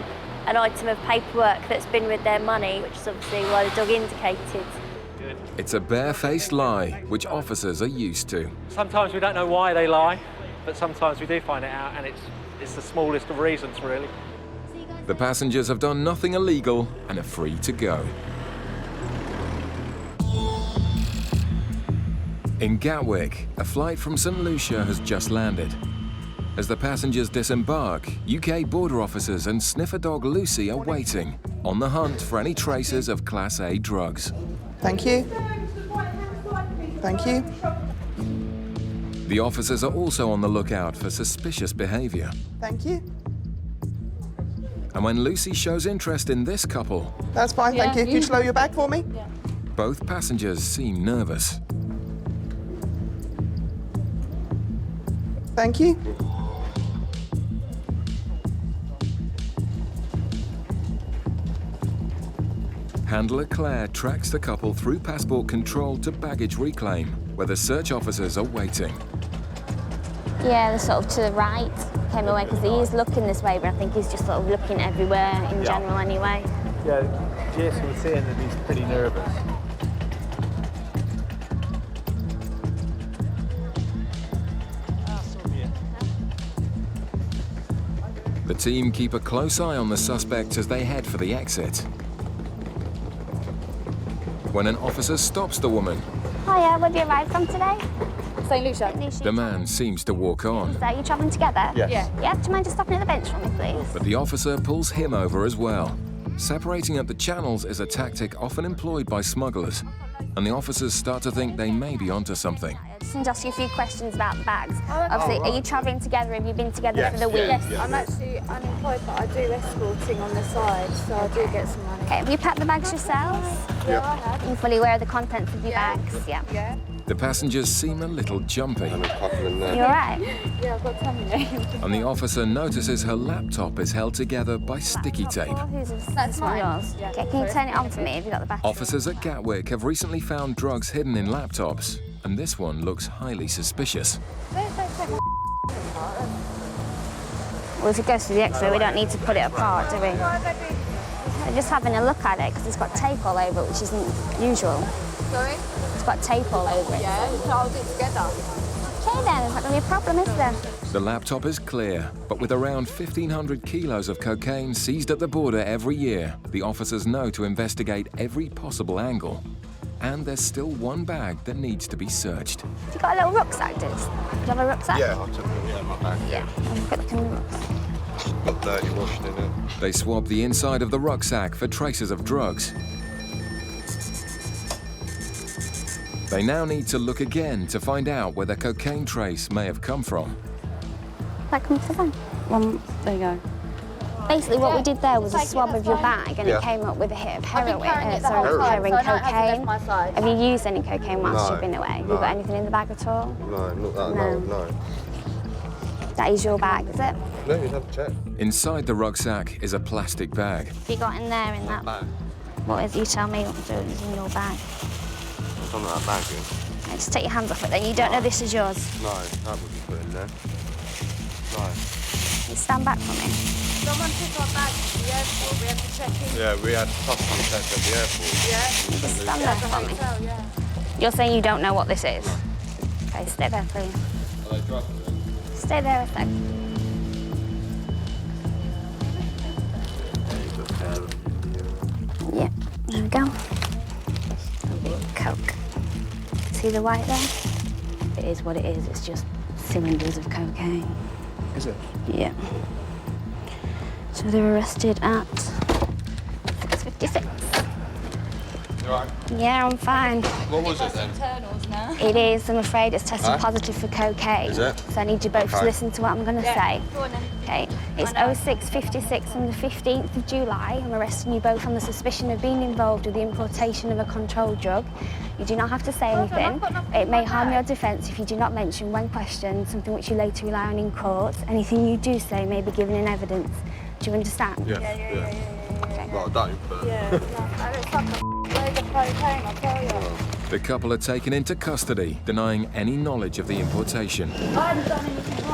Speaker 12: an item of paperwork that's been with their money, which is obviously why the dog indicated.
Speaker 11: Good.
Speaker 2: It's a barefaced lie, which officers are used to.
Speaker 11: Sometimes we don't know why they lie, but sometimes we do find it out, and it's the smallest of reasons, really.
Speaker 2: The passengers have done nothing illegal and are free to go. In Gatwick, a flight from St. Lucia has just landed. As the passengers disembark, UK border officers and sniffer dog Lucy are waiting, on the hunt for any traces of Class A drugs.
Speaker 17: Thank you. Thank you.
Speaker 2: The officers are also on the lookout for suspicious behaviour.
Speaker 17: Thank you.
Speaker 2: And when Lucy shows interest in this couple,
Speaker 17: that's fine, thank you. Can you slow your bag for me?
Speaker 12: Yeah.
Speaker 2: Both passengers seem nervous.
Speaker 17: Thank you.
Speaker 2: Handler Claire tracks the couple through passport control to baggage reclaim, where the search officers are waiting.
Speaker 12: Yeah, they're sort of to the right. Came away because he is looking this way, but I think he's just sort of looking everywhere in general anyway.
Speaker 7: Yeah, Jason was saying that he's pretty nervous.
Speaker 2: The team keep a close eye on the suspects as they head for the exit. When an officer stops the woman,
Speaker 12: Hiya, where have you arrived from today?
Speaker 3: St. Lucia?
Speaker 2: The man seems to walk on,
Speaker 12: So you travelling together?
Speaker 2: Yes.
Speaker 12: Yeah. Do you mind just stopping at the bench for me, please?
Speaker 2: but the officer pulls him over as well. Separating up the channels is a tactic often employed by smugglers, and the officers start to think they may be onto something.
Speaker 12: Just need to ask you a few questions about the bags.
Speaker 3: okay.
Speaker 12: Obviously,
Speaker 3: Oh, right.
Speaker 12: are you travelling together? Have you been together
Speaker 2: Yes,
Speaker 12: for the week?
Speaker 3: Yes, I'm actually unemployed, but I do escorting on the side, so I do get some money.
Speaker 12: Okay, have you packed the bags yourselves?
Speaker 3: Yeah, I have.
Speaker 12: You're fully aware of the contents of your bags? Yeah.
Speaker 2: The passengers seem a little jumpy,
Speaker 12: You all right?
Speaker 3: Yeah, I've got tummy ache.
Speaker 2: and the officer notices her laptop is held together by sticky tape.
Speaker 12: That's one yours. Okay, can you turn it on for me? Have you got the battery?
Speaker 2: Officers at Gatwick have recently found drugs hidden in laptops, and this one looks highly suspicious.
Speaker 12: Well, if it goes through the X-ray, we don't need to put it apart, do we? We're just having a look at it because it's got tape all over it, which isn't usual.
Speaker 3: Sorry?
Speaker 12: It's got tape all over it.
Speaker 3: Yeah, so I'll do it together.
Speaker 12: Okay then, there's not going to be a problem, is there?
Speaker 2: The laptop is clear, but with around 1,500 kilos of cocaine seized at the border every year, the officers know to investigate every possible angle. And there's still one bag that needs to be searched.
Speaker 12: You got a little rucksack, dude? Do you have a rucksack?
Speaker 14: Yeah, I took it in my bag.
Speaker 12: Yeah. Have a quick look in the rucksack.
Speaker 14: Got dirty washing in it.
Speaker 2: They swab the inside of the rucksack for traces of drugs. They now need to look again to find out where the cocaine trace may have come from.
Speaker 12: That comes to them.
Speaker 3: There you go.
Speaker 12: Basically, what we did there was a swab of your bag, and it came up with a hit of heroin. Heroin cocaine. Have you used any cocaine whilst
Speaker 14: No,
Speaker 12: you've been away? Have
Speaker 14: no.
Speaker 12: you got anything in the bag at all?
Speaker 14: No, not that.
Speaker 12: No.
Speaker 14: No.
Speaker 12: That is your bag, is it?
Speaker 14: No, you have to check.
Speaker 2: Inside the rucksack is a plastic bag.
Speaker 12: Have you got in there in that?
Speaker 14: Bag.
Speaker 12: What is? You tell me what to do is in your bag.
Speaker 14: What's on that bag? Yeah?
Speaker 12: Okay, just take your hands off it then. You don't know this is yours.
Speaker 14: No, that would be put in there. No.
Speaker 12: You stand back from me.
Speaker 3: Someone took our bags to the airport. We had to check in.
Speaker 14: Yeah, we had customer check at the airport.
Speaker 3: Yeah.
Speaker 12: Just stand there for me.
Speaker 3: Hotel, yeah.
Speaker 12: You're saying you don't know what this is? Okay, stay there, please.
Speaker 14: Are they drugs?
Speaker 12: Stay there a sec. Yeah, there we go. Coke. See the white there? It is what it is. It's just cylinders of cocaine.
Speaker 14: Is it?
Speaker 12: Yeah. So they're arrested at 6:56.
Speaker 14: You alright?
Speaker 12: Yeah, I'm fine.
Speaker 14: What was it then?
Speaker 3: Internals now.
Speaker 12: It is, I'm afraid it's tested
Speaker 14: Huh?
Speaker 12: positive for cocaine.
Speaker 14: Is it?
Speaker 12: So I need you both to
Speaker 14: Okay.
Speaker 12: listen to what I'm going to say.
Speaker 3: Go on then.
Speaker 12: Okay, it's 06:56 on the 15th of July. I'm arresting you both on the suspicion of being involved with the importation of a controlled drug. You do not have to say anything. It may harm your defence if you do not mention when questioned, something which you later rely on in court. Anything you do say may be given in evidence. Do you understand?
Speaker 14: Yeah.
Speaker 12: Okay.
Speaker 14: Well, don't, but...
Speaker 3: Yeah. And it's like a load of cocaine, I tell you.
Speaker 2: The couple are taken into custody, denying any knowledge of the importation.
Speaker 3: I haven't done anything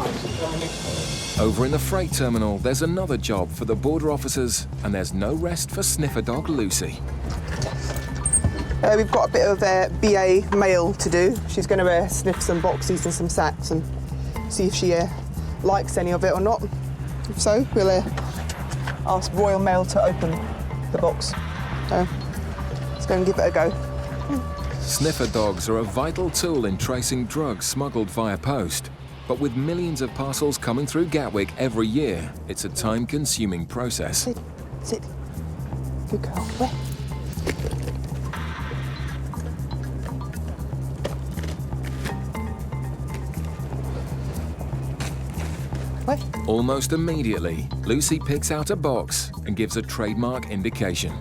Speaker 3: wrong.
Speaker 2: Over in the freight terminal, there's another job for the border officers, and there's no rest for sniffer dog Lucy.
Speaker 17: We've got a bit of BA mail to do. She's going to sniff some boxes and some sacks and see if she likes any of it or not. If so, we'll ask Royal Mail to open the box. So let's go and give it a go.
Speaker 2: Sniffer dogs are a vital tool in tracing drugs smuggled via post. But with millions of parcels coming through Gatwick every year, it's a time-consuming process.
Speaker 17: Sit. Good girl. Where?
Speaker 2: Almost immediately, Lucy picks out a box and gives a trademark indication.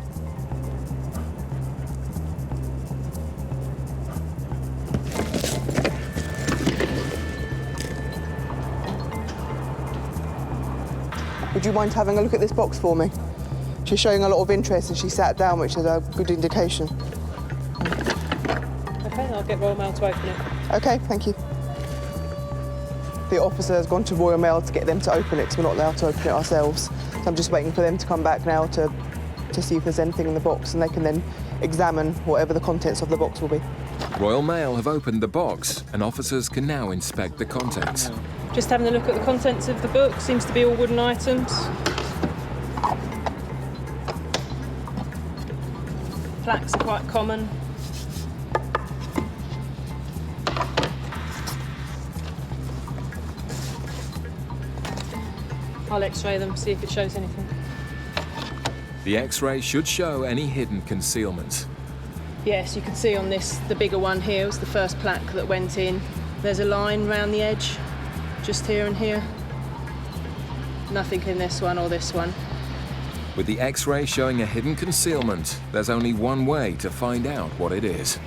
Speaker 17: Would you mind having a look at this box for me? She's showing a lot of interest and she sat down, which is a good indication.
Speaker 16: Okay, I'll get Royal Mail to open it.
Speaker 17: Okay, thank you. The officer has gone to Royal Mail to get them to open it because we're not allowed to open it ourselves. So I'm just waiting for them to come back now to see if there's anything in the box, and they can then examine whatever the contents of the box will be.
Speaker 2: Royal Mail have opened the box, and officers can now inspect the contents.
Speaker 16: Just having a look at the contents of the book. Seems to be all wooden items. Plaques are quite common.
Speaker 9: I'll x-ray them, see if it shows anything.
Speaker 2: The X-ray should show any hidden concealments.
Speaker 9: Yes, you can see on this, the bigger one here was the first plaque that went in. There's a line round the edge, just here and here. Nothing in this one or this one.
Speaker 2: With the X-ray showing a hidden concealment, there's only one way to find out what it is.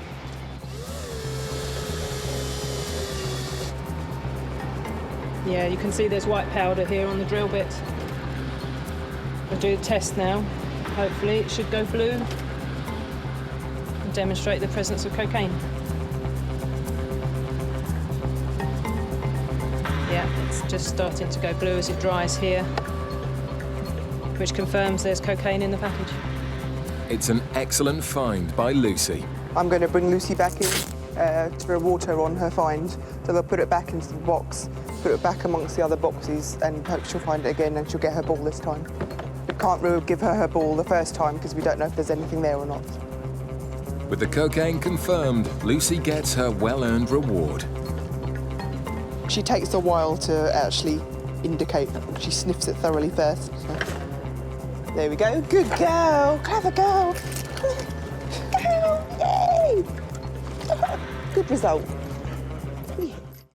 Speaker 9: Yeah, you can see there's white powder here on the drill bit. We'll do the test now. Hopefully it should go blue and demonstrate the presence of cocaine. Yeah, it's just starting to go blue as it dries here, which confirms there's cocaine in the package.
Speaker 2: It's an excellent find by Lucy.
Speaker 17: I'm going to bring Lucy back in to reward her on her find. So we'll put it back into the box, put it back amongst the other boxes, and hope she'll find it again and she'll get her ball this time. We can't really give her ball the first time because we don't know if there's anything there or not.
Speaker 2: With the cocaine confirmed, Lucy gets her well-earned reward.
Speaker 17: She takes a while to actually indicate. She sniffs it thoroughly first. So. There we go. Good girl. Clever girl. Good girl. Yay! Good result.